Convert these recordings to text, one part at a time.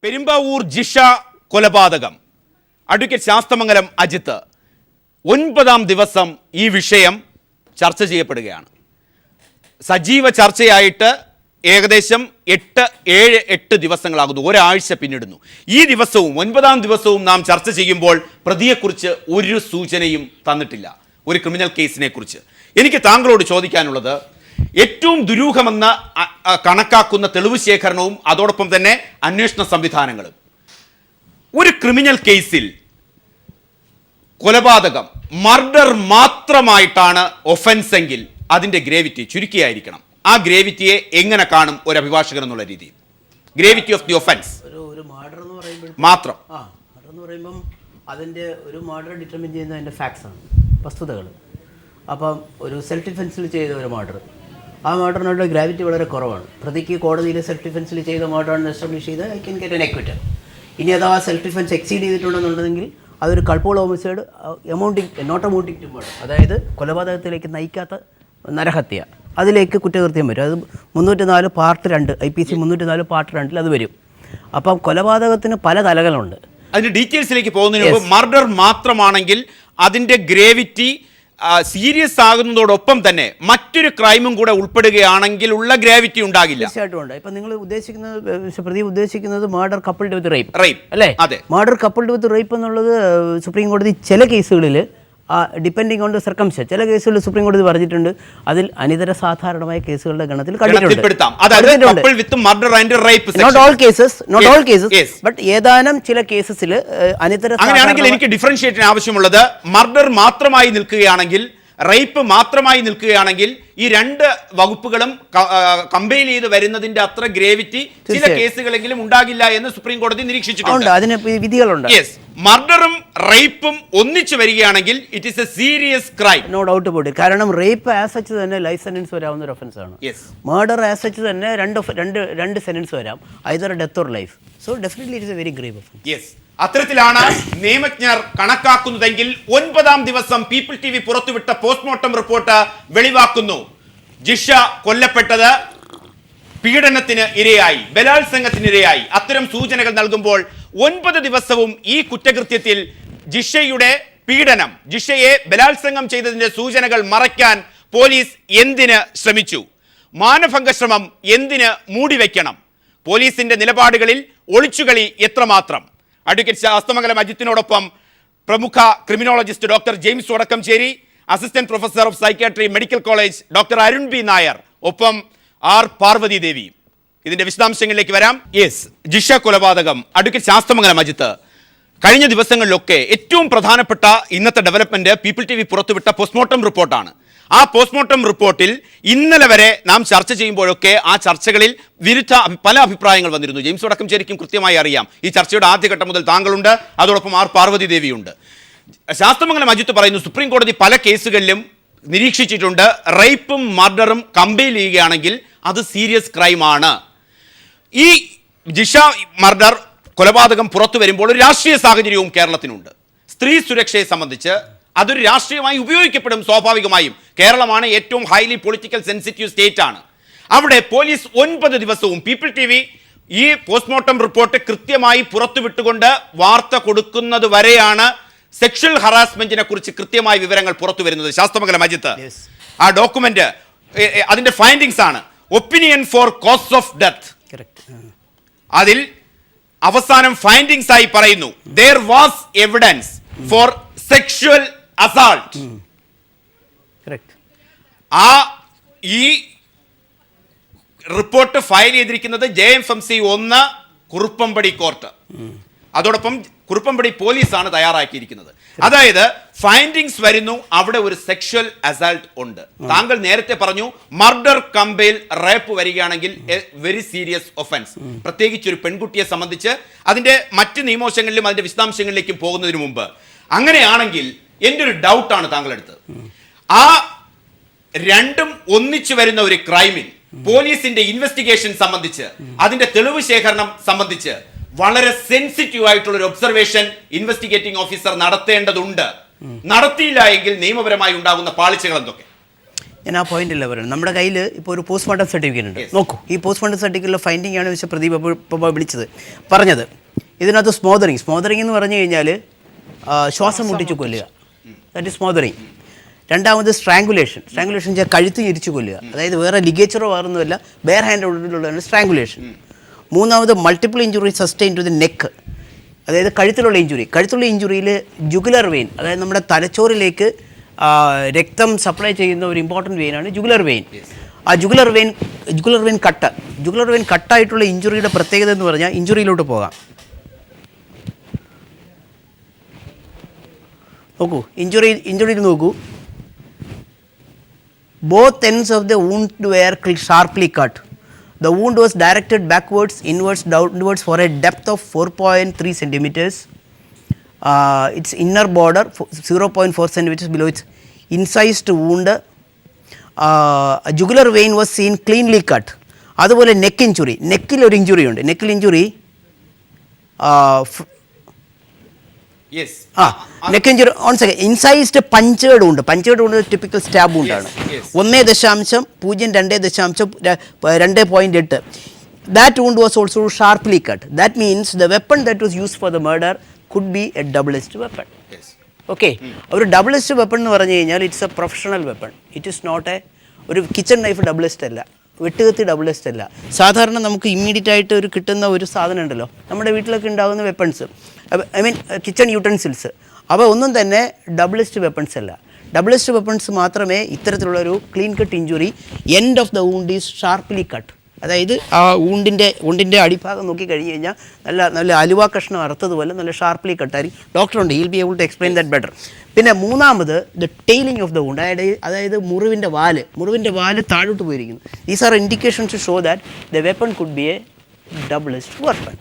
പെരുമ്പാവൂർ ജിഷ കൊലപാതകം അഡ്വക്കേറ്റ് ശാസ്തമംഗലം അജിത്ത് 9ാം ദിവസം ഈ വിഷയം ചർച്ച ചെയ്യപ്പെടുകയാണ്. സജീവ ചർച്ചയായിട്ട് ഏകദേശം 8 ദിവസങ്ങളാകുന്നു, ഒരാഴ്ച പിന്നിടുന്നു. ഈ ദിവസവും 9ാം ദിവസവും നാം ചർച്ച ചെയ്യുമ്പോൾ പ്രതിയെക്കുറിച്ച് ഒരു സൂചനയും തന്നിട്ടില്ല, ഒരു ക്രിമിനൽ കേസിനെ കുറിച്ച്. എനിക്ക് താങ്കളോട് ചോദിക്കാനുള്ളത്, ഏറ്റവും ദുരൂഹമെന്ന് കണക്കാക്കുന്ന തെളിവ് ശേഖരണവും അതോടൊപ്പം തന്നെ അന്വേഷണ സംവിധാനങ്ങളും, ഒരു ക്രിമിനൽ കേസിൽ കൊലപാതകം മർഡർ മാത്രമായിട്ടാണ് ഒഫൻസ് എങ്കിൽ അതിൻ്റെ ഗ്രേവിറ്റി ചുരുക്കിയായിരിക്കണം. ആ ഗ്രേവിറ്റിയെ എങ്ങനെ കാണും ഒരു അഭിഭാഷകൻ എന്നുള്ള രീതിയിൽ? ഗ്രേവിറ്റി ഓഫ് ദി ഒഫൻസ് മാത്രം. മർഡർ എന്ന് പറയുമ്പം അതിൻ്റെ ഒരു മർഡർ ഡിറ്റർമിൻ ചെയ്യുന്ന അതിൻ്റെ ഫാക്ട്സ് ആണ്, വസ്തുതകൾ. അപ്പം ഒരു സെൽഫ് ഡിഫെൻസിൽ ചെയ്ത ഒരു മർഡർ, ആ മർഡറിനുള്ള ഗ്രാവിറ്റി വളരെ കുറവാണ്. പ്രതിക്ക് കോടതിയിൽ സെൽഫ് ഡിഫെൻസിൽ ചെയ്ത മർഡറാണ് എസ്റ്റാബ്ലിഷ് ചെയ്ത് I can get an acquittal. ഇനി അഥവാ സെൽഫ് ഡിഫെൻസ് എക്സീഡ് ചെയ്തിട്ടുണ്ടെന്നുണ്ടെങ്കിൽ അതൊരു culpable homicide not amounting to murder, അതായത് കൊലപാതകത്തിലേക്ക് നയിക്കാത്ത നരഹത്യ, അതിലേക്ക് കുറ്റകൃത്യം വരും. അത് 304 പാർട്ട് 2 IPC 304 പാർട്ട് 2 അത് വരും. അപ്പം കൊലപാതകത്തിന് പല തലങ്ങളുണ്ട്. അതിൻ്റെ ഡീറ്റെയിൽസിലേക്ക് പോകുന്നതിന് മുമ്പ്, മർഡർ മാത്രമാണെങ്കിൽ അതിൻ്റെ ഗ്രേവിറ്റി സീരിയസ് ആകുന്നതോടൊപ്പം തന്നെ മറ്റൊരു ക്രൈമും കൂടെ ഉൾപ്പെടുകയാണെങ്കിൽ ഉള്ള ഗ്രാവിറ്റി ഉണ്ടാകില്ല. തീർച്ചയായിട്ടും ഉണ്ട്. ഇപ്പം നിങ്ങൾ പ്രതി ഉദ്ദേശിക്കുന്നത് മർഡർ കപ്പിൾഡ് വിത്ത് റേപ്പ് അല്ലേ? അതെ, മർഡർ കപ്പിൾഡ് വിത്ത് റേപ്പ് എന്നുള്ളത് സുപ്രീം കോടതി ചില കേസുകളിൽ ഡിപ്പെൻഡിങ് ഓൺ ദ സർക്കംസ്റ്റൻസ്, ചില കേസുകളിൽ സുപ്രീം കോടതി പറഞ്ഞിട്ടുണ്ട് അതിൽ അനിതര സാധാരണമായ കേസുകളുടെ ഗണത്തിൽ നോട്ട് ഓൾ കേസസ് ബട്ട് ഏതാനും ചില കേസസിൽ അനിതര. അങ്ങനെയാണെങ്കിൽ എനിക്ക് ഡിഫറൻഷിയേഷൻ ആവശ്യമുള്ളത്, മർഡർ മാത്രമായി നിൽക്കുകയാണെങ്കിൽ, റേപ്പ് മാത്രമായി നിൽക്കുകയാണെങ്കിൽ ഈ രണ്ട് വകുപ്പുകളും കമ്പൈൻ ചെയ്ത് വരുന്നതിന്റെ അത്ര ഗ്രേവിറ്റി ചില കേസുകളെങ്കിലും ഉണ്ടാകില്ല എന്ന് സുപ്രീം കോടതി നിരീക്ഷിച്ചിട്ടുണ്ട്. അതിന് വിധികളുണ്ട്. മർഡറും റേപ്പും ഒന്നിച്ചു വരികയാണെങ്കിൽ it is a serious crime, no doubt about it. കാരണം റേപ്പ് ആസ് സച്ച് തന്നെ ലൈഫ് സെന്റൻസ് വരാവുന്ന ഒരു ഒഫൻസ് ആണ്. മർഡർ ആസ് സച്ച് തന്നെ രണ്ട് സെന്റൻസ് വരാം, either death or life. So definitely it is a very grave offence. അത്തരത്തിലാണ് നിയമജ്ഞർ കണക്കാക്കുന്നതെങ്കിൽ 9ാം ദിവസം പീപ്പിൾ TV പുറത്തുവിട്ട പോസ്റ്റ്മോർട്ടം റിപ്പോർട്ട് വെളിവാക്കുന്നു. ജിഷ കൊല്ലപ്പെട്ടത് പീഡനത്തിന് ഇരയായി, ബലാത്സംഗത്തിനിരയായി. അത്തരം സൂചനകൾ നൽകുമ്പോൾ 9 ദിവസവും ഈ കുറ്റകൃത്യത്തിൽ ജിഷയുടെ പീഡനം, ജിഷയെ ബലാത്സംഗം ചെയ്തതിന്റെ സൂചനകൾ മറയ്ക്കാൻ പോലീസ് എന്തിന് ശ്രമിച്ചു? മാനഭംഗ ശ്രമം എന്തിന് മൂടിവെക്കണം? പോലീസിന്റെ നിലപാടുകളിൽ ഒളിച്ചുകളി എത്രമാത്രം? അഡ്വക്കേറ്റ് ശാസ്തമംഗലം അജിത്തിനോടൊപ്പം പ്രമുഖ criminologist doctor James Vadakkanchery, assistant professor of psychiatry medical college doctor Arun B Nair, ഒപ്പം ആർ പാർവതി ദേവി. ഇതിന്റെ വിശദാംശങ്ങളിലേക്ക് വരാം. ജിഷ കൊലപാതകം. അഡ്വക്കേറ്റ് ശാസ്തമംഗലം അജിത്ത്, കഴിഞ്ഞ ദിവസങ്ങളിലൊക്കെ ഏറ്റവും പ്രധാനപ്പെട്ട ഇന്നത്തെ ഡെവലപ്മെന്റ് പീപ്പിൾ TV പുറത്തുവിട്ട പോസ്റ്റ്മോർട്ടം റിപ്പോർട്ടാണ്. ആ പോസ്റ്റ്മോർട്ടം റിപ്പോർട്ടിൽ ഇന്നലെ വരെ നാം ചർച്ച ചെയ്യുമ്പോഴൊക്കെ ആ ചർച്ചകളിൽ വിരുദ്ധ പല അഭിപ്രായങ്ങൾ വന്നിരുന്നു. ജെയിംസ് വടക്കംചേരിക്കും കൃത്യമായി അറിയാം. ഈ ചർച്ചയുടെ ആദ്യഘട്ടം മുതൽ താങ്കളുണ്ട്, അതോടൊപ്പം ആർ പാർവതി ദേവിയുണ്ട്. ശാസ്തമംഗലം അജിത്ത് പറയുന്നു, സുപ്രീം കോടതി പല കേസുകളിലും നിരീക്ഷിച്ചിട്ടുണ്ട്, റേപ്പും മർഡറും കമ്പൈൻ ചെയ്യുകയാണെങ്കിൽ അത് സീരിയസ് ക്രൈമാണ്. ഈ ജിഷ മർഡർ കൊലപാതകം പുറത്തു വരുമ്പോൾ ഒരു രാഷ്ട്രീയ സാഹചര്യവും കേരളത്തിനുണ്ട്. സ്ത്രീ സുരക്ഷയെ സംബന്ധിച്ച് അതൊരു രാഷ്ട്രീയമായി ഉപയോഗിക്കപ്പെടും സ്വാഭാവികമായും. കേരളമാണ് ഏറ്റവും ഹൈലി പൊളിറ്റിക്കൽ സെൻസിറ്റീവ് സ്റ്റേറ്റ് ആണ്. അവിടെ പോലീസ് 9 ദിവസവും പീപ്പിൾ TV ഈ പോസ്റ്റ്മോർട്ടം റിപ്പോർട്ട് കൃത്യമായി പുറത്തുവിട്ടുകൊണ്ട് വാർത്ത കൊടുക്കുന്നത് വരെയാണ് സെക്ഷൽ ഹറാസ്മെന്റിനെ കുറിച്ച് കൃത്യമായ വിവരങ്ങൾ പുറത്തു വരുന്നത്. ശാസ്തമംഗലം അജിത്ത്, ആ ഡോക്യുമെന്റ് അതിന്റെ ഫൈൻഡിങ്സ് ആണ്. Opinion for cause of death, അതിൽ അവസാനം ഫൈൻഡിങ്സ് ആയി പറയുന്നു, there was evidence for sexual assault. ഈ റിപ്പോർട്ട് ഫയൽ ചെയ്തിരിക്കുന്നത് JFMC 1 കുറുപ്പമ്പടി കോർട്ട്, അതോടൊപ്പം കുറുപ്പമ്പടി പോലീസാണ് തയ്യാറാക്കിയിരിക്കുന്നത്. അതായത് ഫൈൻഡിങ്സ് വരുന്നു, അവിടെ ഒരു സെക്ഷൽ അസാൾട്ട് ഉണ്ട്. താങ്കൾ നേരത്തെ പറഞ്ഞു മർഡർ കമ്പൈൻ റേപ്പ് വരികയാണെങ്കിൽ വെരി സീരിയസ് ഒഫൻസ്, പ്രത്യേകിച്ച് ഒരു പെൺകുട്ടിയെ സംബന്ധിച്ച്. അതിന്റെ മറ്റ് നിയമവശങ്ങളിലും അതിന്റെ വിശദാംശങ്ങളിലേക്കും പോകുന്നതിന് മുമ്പ്, അങ്ങനെയാണെങ്കിൽ എൻ്റെ ഒരു ഡൗട്ടാണ് താങ്കളെടുത്തത്, ആ രണ്ടും ഒന്നിച്ചു വരുന്ന ഒരു ക്രൈമിൽ പോലീസിന്റെ ഇൻവെസ്റ്റിഗേഷൻ സംബന്ധിച്ച്, അതിന്റെ തെളിവ് ശേഖരണം സംബന്ധിച്ച് വളരെ സെൻസിറ്റീവ് ആയിട്ടുള്ള ഒരു ഒബ്സർവേഷൻ ഇൻവെസ്റ്റിഗേറ്റിംഗ് ഓഫീസർ നടത്തേണ്ടതുണ്ട്. നടത്തിയില്ല എങ്കിൽ നിയമപരമായി ഉണ്ടാകുന്ന പാളിച്ചകൾ എന്തൊക്കെ? ഞാൻ ആ പോയിന്റില്ല പറയുന്നത്. നമ്മുടെ കയ്യിൽ ഇപ്പോൾ ഒരു പോസ്റ്റ്മോർട്ടം സർട്ടിഫിക്കറ്റ് ഉണ്ട്. നോക്കൂ, ഈ പോസ്റ്റ്മോർട്ടം സർട്ടിഫിക്കറ്റിലെ ഫൈൻഡിംഗ് ആണ് മിസ്റ്റർ പ്രദീപ് ഇപ്പോൾ പറഞ്ഞത്. ഇതിനകത്ത് സ്മോദറിങ് എന്ന് പറഞ്ഞു കഴിഞ്ഞാൽ ശ്വാസം മുട്ടിച്ച് കൊല്ലുക, ദാറ്റ് ഈസ് സ്മോദറിങ്. രണ്ടാമത് സ്ട്രാങ്കുലേഷൻ വെച്ചാൽ കഴുത്ത് ഞെരിച്ച് കൊല്ലുക, അതായത് വേറെ ലിഗേച്ചറോ വേറൊന്നുമല്ല, ബെയർ ഹാൻഡോടുള്ളതാണ് സ്ട്രാങ്കുലേഷൻ. മൂന്നാമത് multiple injury sustain to the neck, അതായത് കഴുത്തിലുള്ള ഇഞ്ചുറിയിൽ ജുഗുലർ വെയിൻ, അതായത് നമ്മുടെ തലച്ചോറിലേക്ക് രക്തം സപ്ലൈ ചെയ്യുന്ന ഒരു ഇമ്പോർട്ടൻറ്റ് വെയിനാണ് ജുഗുലർ വെയിൻ. ആ ജുഗുലർ വെയിൻ കട്ടായിട്ടുള്ള ഇഞ്ചുറിയുടെ പ്രത്യേകത എന്ന് പറഞ്ഞാൽ, ഇഞ്ചുറിയിലോട്ട് പോകാം. നോക്കൂ, ഇഞ്ചുറിയിൽ നോക്കൂ, both ends of the wound were sharply cut. The wound was directed backwards, inwards, downwards for a depth of 4.3 centimeters. Its inner border 0.4 centimeters below its incised wound. A jugular vein was seen cleanly cut. അതുപോലെ നെക്കിൽ ഒരു injury ഉണ്ട്. നെക്കിൽ injury neck injury on second. Incised punctured ഉണ്ട്. Typical stab ഉണ്ടാണ്. 1.2.2.8. That wound was also sharply cut. That means the weapon that was used for the murder could be a double-edged weapon. Okay, ഒരു double edged weapon എന്ന് പറഞ്ഞു കഴിഞ്ഞാൽ it's a professional weapon. It is not ഒരു kitchen knife double edged അല്ല, വെട്ടുകത്തി double-edged അല്ല. സാധാരണ നമുക്ക് ഇമ്മീഡിയറ്റ് ആയിട്ട് കിട്ടുന്ന ഒരു സാധനം ഉണ്ടല്ലോ, നമ്മുടെ വീട്ടിലൊക്കെ ഉണ്ടാകുന്ന weapons, I mean kitchen utensils, അവ ഒന്നും തന്നെ ഡബിൾ-എഡ്ജ്ഡ് വെപ്പൺസ് അല്ല. ഡബിൾ-എഡ്ജ്ഡ് വെപ്പൺസ് മാത്രമേ ഇത്തരത്തിലുള്ളൊരു clean cut injury, end of the wound is sharply cut, അതായത് ആ വുണ്ടിൻ്റെ അടിഭാഗം നോക്കി കഴിഞ്ഞ് കഴിഞ്ഞാൽ നല്ല അലുവ കഷ്ണം അറുത്തതുപോലെ നല്ല ഷാർപ്പ്ലി കട്ടായിരിക്കും. ഡോക്ടറുണ്ട്, he'll be able to explain that better. പിന്നെ മൂന്നാമത് the tailing of the wound, അതായത് മുറിവിൻ്റെ വാല് താഴോട്ട് പോയിരിക്കുന്നു. These are indications to show that the weapon could be a double-edged weapon.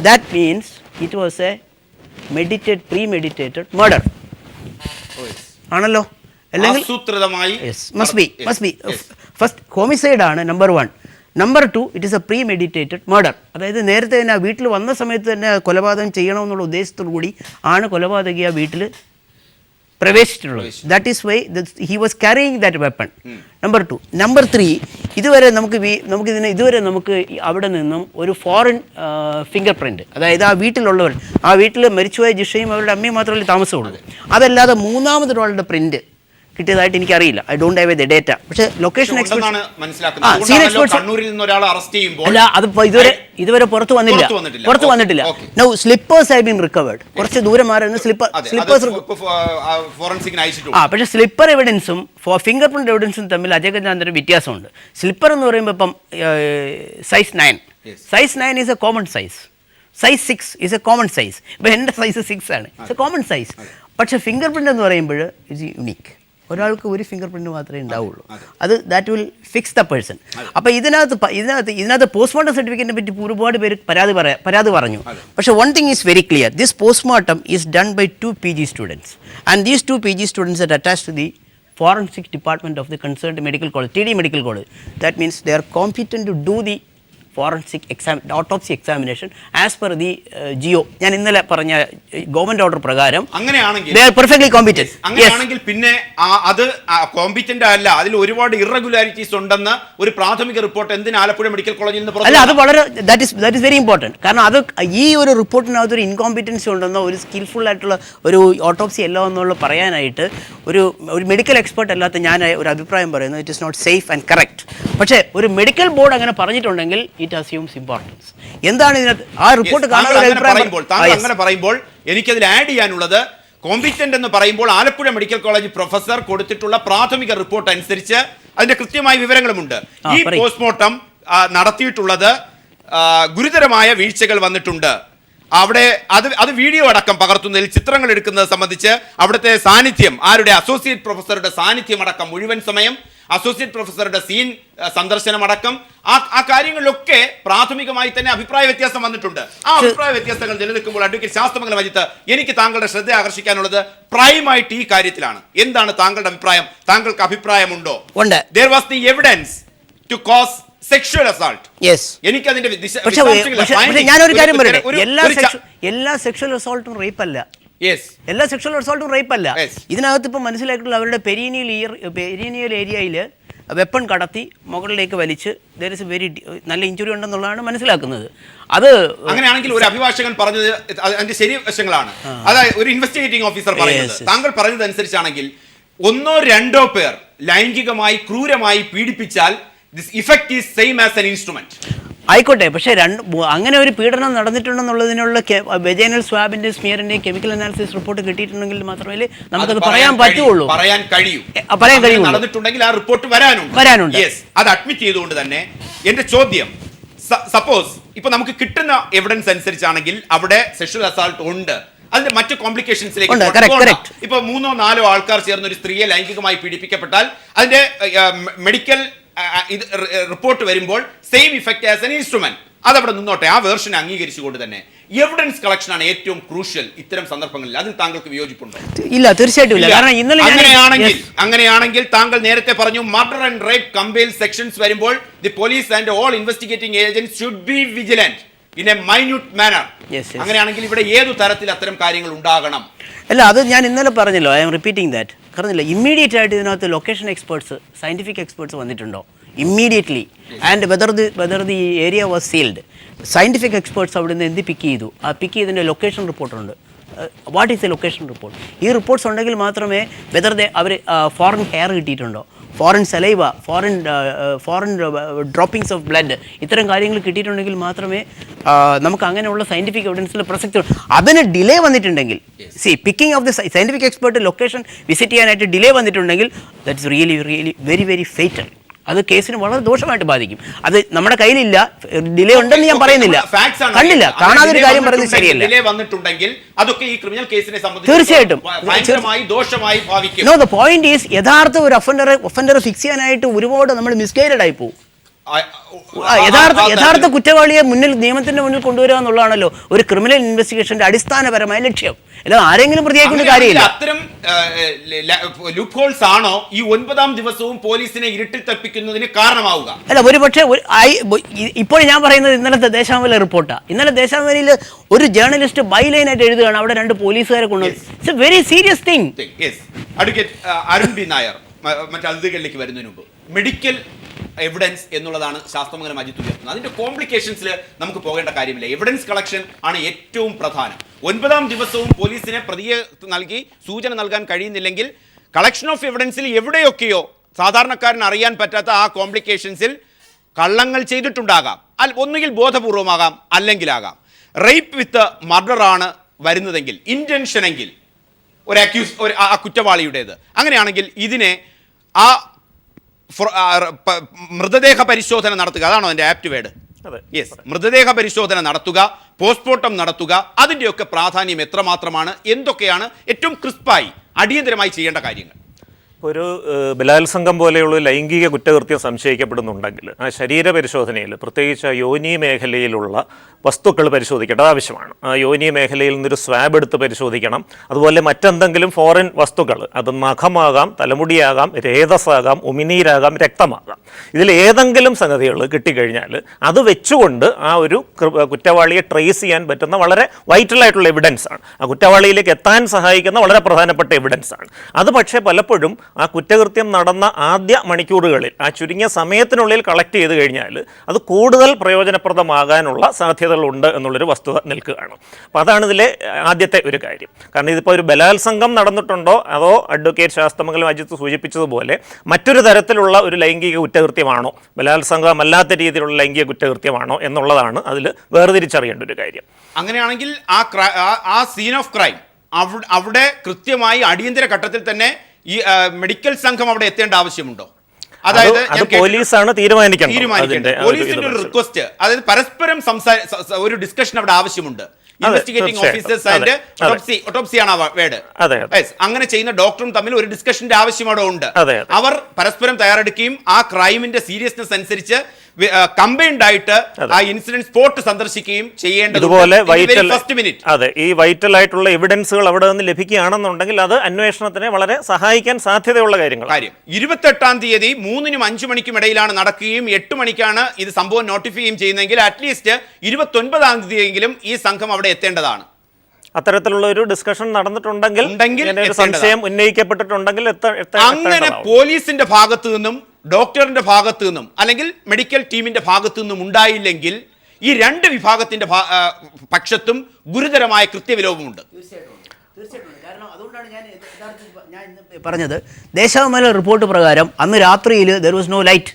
That means it was a premeditated murder. ആണല്ലോ, അല്ലെങ്കിൽ must be first homicide ആണ് number 1. Number 2, it is a premeditated murder. അതായത് നേരത്തെ തന്നെ ആ വീട്ടിൽ വന്ന സമയത്ത് തന്നെ കൊലപാതകം ചെയ്യണമെന്നുള്ള ഉദ്ദേശത്തോടു കൂടി ആണ് കൊലപാതകി ആ വീട്ടിൽ പ്രവേശിച്ചിട്ടുള്ളത്. That is why he was carrying that weapon. Number 2. Number 3, ഇതുവരെ നമുക്ക് അവിടെ നിന്നും ഒരു ഫോറിൻ ഫിംഗർ പ്രിൻറ്റ്, അതായത് ആ വീട്ടിൽ മരിച്ചുപോയ ജിഷയും അവരുടെ അമ്മയും മാത്രമല്ലേ താമസമുള്ളൂ, അതല്ലാതെ മൂന്നാമതൊരാളുടെ പ്രിൻറ്റ് കിട്ടിയതായിട്ട് എനിക്കറിയില്ല. I don't have the data. പക്ഷേ ലൊക്കേഷൻ അല്ല, അതിപ്പോൾ ഇതുവരെ പുറത്ത് വന്നിട്ടില്ല. Now slippers have been recovered. കുറച്ച് ദൂരം മാറുന്ന സ്ലിപ്പേഴ്സ്. പക്ഷേ സ്ലിപ്പർ എവിഡൻസും ഫിംഗർ പ്രിന്റ് എവിഡൻസും തമ്മിൽ അജഗജാന്തരം വ്യത്യാസമുണ്ട്. സ്ലിപ്പർ എന്ന് പറയുമ്പോൾ ഇപ്പം size 9 is A common size. Size 6 is A common size. ഇപ്പം എൻ്റെ സൈസ് 6 ആണ്, ഇറ്റ്സ് എ കോമൺ സൈസ്. പക്ഷേ ഫിംഗർ പ്രിന്റ് എന്ന് പറയുമ്പോൾ ഇറ്റ്സ് യുണീക്ക്. ഒരാൾക്ക് ഒരു ഫിംഗർ പ്രിന്റ് മാത്രമേ ഉണ്ടാവുള്ളൂ. That will fix the person. അപ്പോൾ ഇതിനകത്ത് പോസ്റ്റ്മോർട്ടം സർട്ടിഫിക്കറ്റിനെ പറ്റി ഒരുപാട് പേര് പരാതി പറഞ്ഞു. പക്ഷേ one thing is very clear, this postmortem is done by 2 PG students, and these 2 PG students are attached to the forensic department of the concerned medical college, TD Medical College. That means they are competent to do the forensic autopsy examination as per the GO. ഞാൻ ഇന്നലെ പറഞ്ഞ government order പ്രകാരം അങ്ങനെയാണെങ്കിൽ they are perfectly competent. അങ്ങനെയാണെങ്കിൽ പിന്നെ അത് competent അല്ല, അതിൽ ഒരുപാട് ഇറഗുലാരിറ്റീസ് ഉണ്ടെന്ന് ഒരു പ്രാഥമിക റിപ്പോർട്ട് എന്തിന് ആലപ്പുഴ മെഡിക്കൽ കോളേജിൽ നിന്ന് അല്ല, അത് വളരെ ദാറ്റ് ഇസ് വെരി ഇമ്പോർട്ടൻറ്റ്. കാരണം അത് ഈ ഒരു റിപ്പോർട്ടിനകത്ത് ഒരു ഇൻകോമ്പിറ്റൻസി ഉണ്ടെന്നോ ഒരു സ്കിൽഫുൾ ആയിട്ടുള്ള ഒരു ഓട്ടോപ്സി അല്ല എന്നുള്ള പറയാനായിട്ട് ഒരു മെഡിക്കൽ എക്സ്പെർട്ട് അല്ലാത്ത ഞാൻ ഒരു അഭിപ്രായം പറയുന്നു. It is not safe and correct. പക്ഷേ ഒരു മെഡിക്കൽ ബോർഡ് അങ്ങനെ പറഞ്ഞിട്ടുണ്ടെങ്കിൽ ഇറ്റ് അസ്യൂംസ് ഇമ്പോർട്ടൻസ്. എന്താണ് ഇതിനകത്ത് ആ റിപ്പോർട്ട് അങ്ങനെ പറയുമ്പോൾ എനിക്കതിൽ ആഡ് ചെയ്യാനുള്ളത്, കോമ്പിറ്റന്റ് എന്ന് പറയുമ്പോൾ ആലപ്പുഴ മെഡിക്കൽ കോളേജ് പ്രൊഫസർ കൊടുത്തിട്ടുള്ള പ്രാഥമിക റിപ്പോർട്ട് അനുസരിച്ച് അതിന്റെ കൃത്യമായ വിവരങ്ങളുമുണ്ട്. ഈ പോസ്റ്റ്മോർട്ടം നടത്തിയിട്ടുള്ളത് ഗുരുതരമായ വീഴ്ചകൾ വന്നിട്ടുണ്ട്. അവിടെ അത് വീഡിയോ അടക്കം പകർത്തുന്നതിൽ, ചിത്രങ്ങൾ എടുക്കുന്നത് സംബന്ധിച്ച് അവിടുത്തെ സാന്നിധ്യം, അസോസിയേറ്റ് പ്രൊഫസറുടെ സാന്നിധ്യം അടക്കം, മുഴുവൻ സമയം അസോസിയേറ്റ് പ്രൊഫസറുടെ സീൻ സന്ദർശനമടക്കം ആ കാര്യങ്ങളിലൊക്കെ പ്രാഥമികമായി തന്നെ അഭിപ്രായ വ്യത്യാസം വന്നിട്ടുണ്ട്. ആ അഭിപ്രായ വ്യത്യാസങ്ങൾ നിലനിൽക്കുമ്പോൾ അഡ്വക്കേറ്റ് ശാസ്ത്രമംഗലം അജിത്ത്, എനിക്ക് താങ്കളുടെ ശ്രദ്ധ ആകർഷിക്കാനുള്ളത് പ്രൈമായിട്ട് ഈ കാര്യത്തിലാണ്. എന്താണ് താങ്കളുടെ അഭിപ്രായം? താങ്കൾക്ക് അഭിപ്രായമുണ്ടോ? There was the evidence to cause sexual assault. Yes. എനിക്ക് അതിന്റെ ഞാനൊരു കാര്യം പറയട്ടെ, എല്ലാ സെക്ഷൽ അസോൾട്ടും റേപ്പ് അല്ല. ഇതിനകത്ത് ഇപ്പം മനസ്സിലാക്കിയിട്ടുള്ള അവരുടെ പെരീനിയൽ ഏരിയയിൽ വെപ്പൺ കടത്തി മുകളിലേക്ക് വലിച്ച് ദർ ഇസ് വെരി നല്ല ഇഞ്ചുറി ഉണ്ടെന്നുള്ളതാണ് മനസ്സിലാക്കുന്നത്. അത് അങ്ങനെയാണെങ്കിൽ ഒരു അഭിഭാഷകൻ പറഞ്ഞത് അതിന്റെ ശരി വശങ്ങളാണ്. അതായത് ഒരു ഇൻവെസ്റ്റിഗേറ്റിംഗ് ഓഫീസർ പറയുന്നത്, താങ്കൾ പറഞ്ഞതനുസരിച്ചാണെങ്കിൽ 1 or 2 പേർ ലൈംഗികമായി ക്രൂരമായി പീഡിപ്പിച്ചാൽ this effect is same as an instrument. ആയിക്കോട്ടെ, പക്ഷേ അങ്ങനെ ഒരു പീഡനം നടന്നിട്ടുണ്ടെന്നുള്ളതിനുള്ള വെജൈനൽ സ്വാബിന്റെ സ്മിയറിന്റെയും കെമിക്കൽ അനാലിസിസ് റിപ്പോർട്ട് കിട്ടിയിട്ടുണ്ടെങ്കിൽ മാത്രമേ നമുക്കത് പറയാൻ പറ്റുള്ളൂ. പറയാൻ കഴിയൂ. നടന്നിട്ടുണ്ടെങ്കിൽ ആ റിപ്പോർട്ട് വരാനുണ്ട്. അത് അഡ്മിറ്റ് ചെയ്തുകൊണ്ട് തന്നെ എന്റെ ചോദ്യം, സപ്പോസ് ഇപ്പൊ നമുക്ക് കിട്ടുന്ന എവിഡൻസ് അനുസരിച്ചാണെങ്കിൽ അവിടെ സെക്ഷൽ അസാൾട്ട് ഉണ്ട്, അതിന്റെ മറ്റു കോംപ്ലിക്കേഷൻസിലേക്ക് ഇപ്പൊ 3 or 4 ആൾക്കാർ ചേർന്ന് ഒരു സ്ത്രീയെ ലൈംഗികമായി പീഡിപ്പിക്കപ്പെട്ടാൽ അതിന്റെ മെഡിക്കൽ റിപ്പോർട്ട് വരുമ്പോൾ same effect as an instrument, അതവിടെ നിന്നോട്ടെ. ആ വേർഷൻ അംഗീകരിച്ചുകൊണ്ട് തന്നെ എവിഡൻസ് കളക്ഷൻ ആണ് ഏറ്റവും ക്രൂഷ്യൽ ഇത്തരം സന്ദർഭങ്ങളിൽ. അതിൽ താങ്കൾക്ക് വിയോജിപ്പുണ്ടോ? ഇല്ല, തീർച്ചയായിട്ടും ഇല്ല. കാരണം ഇന്നലെ അങ്ങനെയാണെങ്കിൽ താങ്കൾ നേരത്തെ പറഞ്ഞു murder and rape compile sections വരുമ്പോൾ the police and all investigating agents should be vigilant in a minute manner. അങ്ങനെയാണെങ്കിൽ ഇവിടെ ഏതു തരത്തിൽ അത്തരം കാര്യങ്ങൾ ഉണ്ടാകണം? അല്ല, അത് ഞാൻ ഇന്നലെ പറഞ്ഞല്ലോ, ഐ എം റിപ്പീറ്റിംഗ് ദാറ്റ്. പറഞ്ഞില്ല, ഇമ്മീഡിയറ്റ് ആയിട്ട് ഇതിനകത്ത് ലൊക്കേഷൻ എക്സ്പേർട്സ്, സയന്റിഫിക് എക്സ്പേർട്സ് വന്നിട്ടുണ്ടോ immediately, and whether the area was sealed. Scientific experts അവിടെ നിന്ന് എന്ത് പിക്ക് ചെയ്തു, ആ പിക്ക് ചെയ്തതിൻ്റെ ലൊക്കേഷൻ റിപ്പോർട്ടുണ്ട്. What is A location report? ഈ റിപ്പോർട്ട്സ് ഉണ്ടെങ്കിൽ മാത്രമേ വെദർ അവർ ഫോറിൻ ഹെയർ കിട്ടിയിട്ടുണ്ടോ, foreign saliva, foreign droppings of blood, ഇത്തരം കാര്യങ്ങൾ കിട്ടിയിട്ടുണ്ടെങ്കിൽ മാത്രമേ നമുക്ക് അങ്ങനെയുള്ള സയന്റിഫിക് എവിഡൻസിൽ പ്രസക്തി. അതിന് ഡിലേ വന്നിട്ടുണ്ടെങ്കിൽ, picking of the scientific expert location visit ചെയ്യാനായിട്ട് ഡിലേ വന്നിട്ടുണ്ടെങ്കിൽ that's really very very fatal. അത് കേസിന് വളരെ ദോഷമായിട്ട് ബാധിക്കും. അത് നമ്മുടെ കയ്യിലില്ല, ഡിലേ ഉണ്ടെന്ന് ഞാൻ പറയുന്നില്ല, കണ്ടില്ല, കാണാതൊരു കാര്യം പറയുന്നത് ശരിയല്ല. തീർച്ചയായിട്ടും നോ, ദ പോയിന്റ് ഈസ് യഥാർത്ഥ ഒരു ഒഫൻഡറെ ഫിക്സ് ചെയ്യാനായിട്ട് ഒരുപാട് നമ്മൾ മിസ്ഗൈഡഡ് ആയി പോകും. യഥാർത്ഥ കുറ്റവാളിയെ നിയമത്തിന്റെ മുന്നിൽ കൊണ്ടുവരിക എന്നുള്ളതാണല്ലോ ഒരു ക്രിമിനൽ ഇൻവെസ്റ്റിഗേഷന്റെ അടിസ്ഥാനപരമായ ലക്ഷ്യം. അല്ല ആരെങ്കിലും പ്രതിയാക്കേണ്ട കാര്യമില്ല. അത്തരം ലൂപ്പ് ഹോൾസ് ആണോ ഈ 9ാം ദിവസവും പോലീസിനെ ഇരുട്ടിൽ തപ്പിക്കുന്നതിന് കാരണമാവുക? അല്ല, ഒരു പക്ഷേ ഇപ്പോൾ ഞാൻ പറയുന്നത് ഇന്നലത്തെ ദേശാഭിമാനി റിപ്പോർട്ടാണ്. ഇന്നലെ ദേശാഭിമാനിയിൽ ഒരു ജേർണലിസ്റ്റ് ബൈലൈനായിട്ട് എഴുതുകയാണ് അവിടെ 2 പോലീസുകാരെ കൊണ്ടുവന്നു. It's A very serious thing. Advocate Arun B Nair മറ്റു അതിഥികളിലേക്ക് വരുന്നതിന് മുമ്പ്, മെഡിക്കൽ എവിഡൻസ് എന്നുള്ളതാണ് ശാസ്ത്രമംഗലം അജിത്ത് ഉയർത്തുന്നത്. അതിന്റെ കോംപ്ലിക്കേഷൻസിൽ നമുക്ക് പോകേണ്ട കാര്യമില്ല. എവിഡൻസ് കളക്ഷൻ ആണ് ഏറ്റവും പ്രധാനം. 9ാം ദിവസവും പോലീസിനെ പ്രതിയെ നൽകി സൂചന നൽകാൻ കഴിയുന്നില്ലെങ്കിൽ കളക്ഷൻ ഓഫ് എവിഡൻസിൽ എവിടെയൊക്കെയോ സാധാരണക്കാരന് അറിയാൻ പറ്റാത്ത ആ കോംപ്ലിക്കേഷൻസിൽ കള്ളങ്ങൾ ചെയ്തിട്ടുണ്ടാകാം. ഒന്നുകിൽ ബോധപൂർവമാകാം, അല്ലെങ്കിലാകാം. റേപ്പ് വിത്ത് മർഡർ ആണ് വരുന്നതെങ്കിൽ, ഇന്റൻഷൻ എങ്കിൽ ആ കുറ്റവാളിയുടേത്, അങ്ങനെയാണെങ്കിൽ ഇതിനെ ആ മൃതദേഹ പരിശോധന നടത്തുക, അതാണോ അതിന്റെ ആപ്റ്റ് വേർഡ്? യെസ്, മൃതദേഹ പരിശോധന നടത്തുക, പോസ്റ്റ്മോർട്ടം നടത്തുക. അതിൻ്റെയൊക്കെ പ്രാധാന്യം എത്രമാത്രമാണ്, എന്തൊക്കെയാണ് ഏറ്റവും ക്രിസ്പായി അടിയന്തരമായി ചെയ്യേണ്ട കാര്യങ്ങൾ? ഒരു ബലാത്സംഗം പോലെയുള്ള ലൈംഗിക കുറ്റകൃത്യം സംശയിക്കപ്പെടുന്നുണ്ടെങ്കിൽ ആ ശരീര പരിശോധനയിൽ പ്രത്യേകിച്ച് യോനി മേഖലയിലുള്ള വസ്തുക്കൾ പരിശോധിക്കേണ്ടത് ആവശ്യമാണ്. ആ യോനി മേഖലയിൽ നിന്നൊരു സ്വാബ് എടുത്ത് പരിശോധിക്കണം. അതുപോലെ മറ്റെന്തെങ്കിലും ഫോറിൻ വസ്തുക്കൾ, അത് നഖമാകാം, തലമുടിയാകാം, രേതസ്സാകാം, ഉമിനീരാകാം, രക്തമാകാം, ഇതിൽ ഏതെങ്കിലും സംഗതികൾ കിട്ടിക്കഴിഞ്ഞാൽ അത് വെച്ചുകൊണ്ട് ആ ഒരു കുറ്റവാളിയെ ട്രേസ് ചെയ്യാൻ പറ്റുന്ന വളരെ വൈറ്റലായിട്ടുള്ള എവിഡൻസ് ആണ്. ആ കുറ്റവാളിയിലേക്ക് എത്താൻ സഹായിക്കുന്ന വളരെ പ്രധാനപ്പെട്ട എവിഡൻസ് ആണ് അത്. പക്ഷേ പലപ്പോഴും ആ കുറ്റകൃത്യം നടന്ന ആദ്യ മണിക്കൂറുകളിൽ, ആ ചുരുങ്ങിയ സമയത്തിനുള്ളിൽ കളക്ട് ചെയ്ത് കഴിഞ്ഞാൽ അത് കൂടുതൽ പ്രയോജനപ്രദമാകാനുള്ള സാധ്യതകളുണ്ട് എന്നുള്ളൊരു വസ്തുത നിൽക്കുകയാണ്. അപ്പോൾ അതാണ് ഇതിലെ ആദ്യത്തെ ഒരു കാര്യം. കാരണം ഇതിപ്പോൾ ഒരു ബലാത്സംഗം നടന്നിട്ടുണ്ടോ അതോ അഡ്വക്കേറ്റ് ശാസ്ത്രമംഗലം അജിത്ത് സൂചിപ്പിച്ചതുപോലെ മറ്റൊരു തരത്തിലുള്ള ഒരു ലൈംഗിക കുറ്റകൃത്യമാണോ, ബലാത്സംഗമല്ലാത്ത രീതിയിലുള്ള ലൈംഗിക കുറ്റകൃത്യമാണോ എന്നുള്ളതാണ് അതിൽ വേർതിരിച്ചറിയേണ്ട ഒരു കാര്യം. അങ്ങനെയാണെങ്കിൽ ആ സീൻ ഓഫ് ക്രൈം അവിടെ കൃത്യമായി അടിയന്തര ഘട്ടത്തിൽ തന്നെ ഈ മെഡിക്കൽ സംഘം അവിടെ എത്തേണ്ട ആവശ്യമുണ്ടോ? അതായത് പോലീസാണ് തീരുമാനിക്കേണ്ടത്. പോലീസിന്റെ ഒരു റിക്വസ്റ്റ്, അതായത് പരസ്പരം ഒരു ഡിസ്കഷൻ അവിടെ ആവശ്യമുണ്ട്. ഇൻവെസ്റ്റിഗേറ്റിംഗ് ഓഫീസേഴ്സ് ആൻഡ് ഒട്ടോപ്സി ആണ് വേർഡ്. അങ്ങനെ ചെയ്യുന്ന ഡോക്ടറും തമ്മിൽ ഒരു ഡിസ്കഷന്റെ ആവശ്യം അവിടെ ഉണ്ട്. അവർ പരസ്പരം തയ്യാറെടുക്കുകയും ആ ക്രൈമിന്റെ സീരിയസ്നെസ് അനുസരിച്ച് കമ്പൈൻഡ് ആയിട്ട് ആ ഇൻസിഡന്റ് സ്പോട്ട് സന്ദർശിക്കുകയും ചെയ്യേണ്ടത്. അതെ, ഈ വൈറ്റൽ ആയിട്ടുള്ള എവിഡൻസുകൾ അവിടെ നിന്ന് ലഭിക്കുകയാണെന്നുണ്ടെങ്കിൽ അത് അന്വേഷണത്തിനെ വളരെ സഹായിക്കാൻ സാധ്യതയുള്ള കാര്യങ്ങൾ. 28-ാം തീയതി 3-നും 5 മണിക്കും ഇടയിലാണ് നടക്കുകയും 8 മണിക്കാണ് ഇത് സംഭവം നോട്ടിഫൈ ചെയ്യുന്നതെങ്കിൽ അറ്റ്ലീസ്റ്റ് 29-ാം തീയതിയെങ്കിലും ഈ സംഘം അവിടെ എത്തേണ്ടതാണ്. അത്തരത്തിലുള്ള ഒരു ഡിസ്കഷൻ നടന്നിട്ടുണ്ടെങ്കിൽ, സംശയം ഉന്നയിക്കപ്പെട്ടിട്ടുണ്ടെങ്കിൽ അങ്ങനെ പോലീസിന്റെ ഭാഗത്തു നിന്നും ഡോക്ടറിന്റെ ഭാഗത്തു നിന്നും അല്ലെങ്കിൽ മെഡിക്കൽ ടീമിന്റെ ഭാഗത്തു നിന്നും ഉണ്ടായില്ലെങ്കിൽ ഈ രണ്ട് വിഭാഗത്തിന്റെ പക്ഷത്തും ഗുരുതരമായ കൃത്യവിലോപമുണ്ട്. തീർച്ചയായിട്ടും. കാരണം അതുകൊണ്ടാണ് ഞാൻ പറഞ്ഞത്, ദേശാഭിമാനി റിപ്പോർട്ട് പ്രകാരം അന്ന് രാത്രിയിൽ ദർ വാസ് നോ ലൈറ്റ്.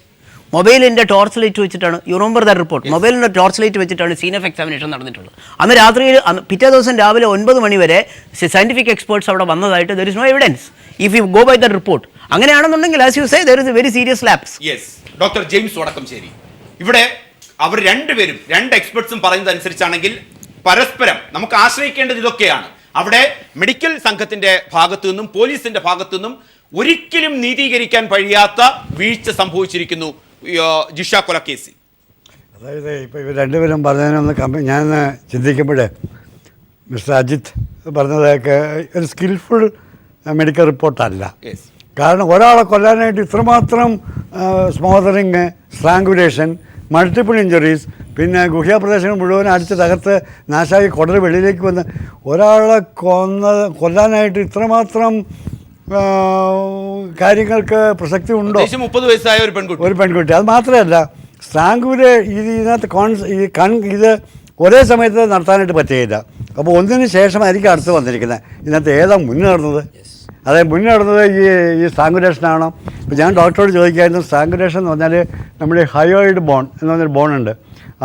മൊബൈലിൻ്റെ ടോർച്ച് ലൈറ്റ് വെച്ചിട്ടാണ്, യു റിമെമ്പർ ദാറ്റ് റിപ്പോർട്ട്, മൊബൈലിൻ്റെ ടോർച്ച് ലൈറ്റ് വെച്ചിട്ടാണ് സീൻ ഓഫ് എക്സാമിനേഷൻ നടന്നിട്ടുള്ളത്. അന്ന് രാത്രിയിൽ പിറ്റേ ദിവസം രാവിലെ 9 മണി വരെ സയൻറ്റിഫിക് എക്സ്പേർട്സ് അവിടെ വന്നതായിട്ട് there is no evidence if you go by the report. അങ്ങനെയാണെന്നുണ്ടെങ്കിൽ as you say there is a very serious lapse. Yes, doctor James Vadakkanchery, ഇവിടെ അവർ രണ്ടുപേരും രണ്ട് എക്സ്പെർട്സും പറയുന്നത് അനുസരിച്ചാണെങ്കിൽ പരസ്പരം നമുക്ക് ആശ്രയിക്കേണ്ടത് ഇതൊക്കെയാണ്. അവിടെ മെഡിക്കൽ സംഘത്തിന്റെ ഭാഗത്തു നിന്നും പോലീസിന്റെ ഭാഗത്തു നിന്നും ഒരിക്കലും നീതീകരിക്കാൻ കഴിയാത്ത വീഴ്ച സംഭവിച്ചിരിക്കുന്നു ജിഷ കൊലക്കേസിൽ. അതായത് ഇപ്പോൾ ഇവർ രണ്ടുപേരും പറഞ്ഞതിനൊന്ന് ഞാൻ ചിന്തിക്കുമ്പോൾ മിസ്റ്റർ അജിത് പറഞ്ഞതൊക്കെ ഒരു സ്കിൽഫുൾ മെഡിക്കൽ റിപ്പോർട്ടല്ല. കാരണം ഒരാളെ കൊല്ലാനായിട്ട് ഇത്രമാത്രം സ്മോദറിങ്, സ്ട്രാങ്കുലേഷൻ, മൾട്ടിപ്പിൾ ഇഞ്ചുറീസ്, പിന്നെ ഗുഹ്യാപ്രദേശങ്ങൾ മുഴുവൻ അടിച്ച് തകർത്ത് നാശായി കൊടൽ വെളിയിലേക്ക് വന്ന് ഒരാളെ കൊല്ലാനായിട്ട് ഇത്രമാത്രം കാര്യങ്ങൾക്ക് പ്രസക്തി ഉണ്ടോ? 30 വയസ്സായ ഒരു പെൺകുട്ടി. അത് മാത്രമല്ല, സ്ട്രാങ്കുല് ഇതിനകത്ത് ഇത് ഒരേ സമയത്ത് നടത്താനായിട്ട് പറ്റുകയില്ല. അപ്പോൾ ഒന്നിന് ശേഷമായിരിക്കും അടുത്ത് വന്നിരിക്കുന്നത്. ഇതിനകത്ത് ഏതാ മുന്നേ നടന്നത്? അതായത് മുന്നേ നടന്നത് ഈ സ്ട്രാങ്കുലേഷനാണോ? ഇപ്പോൾ ഞാൻ ഡോക്ടറോട് ചോദിക്കായിരുന്നു, സ്ട്രാങ്കുലേഷൻ എന്ന് പറഞ്ഞാൽ നമ്മുടെ ഹയോയിഡ് ബോൺ എന്ന് പറഞ്ഞൊരു ബോണുണ്ട്,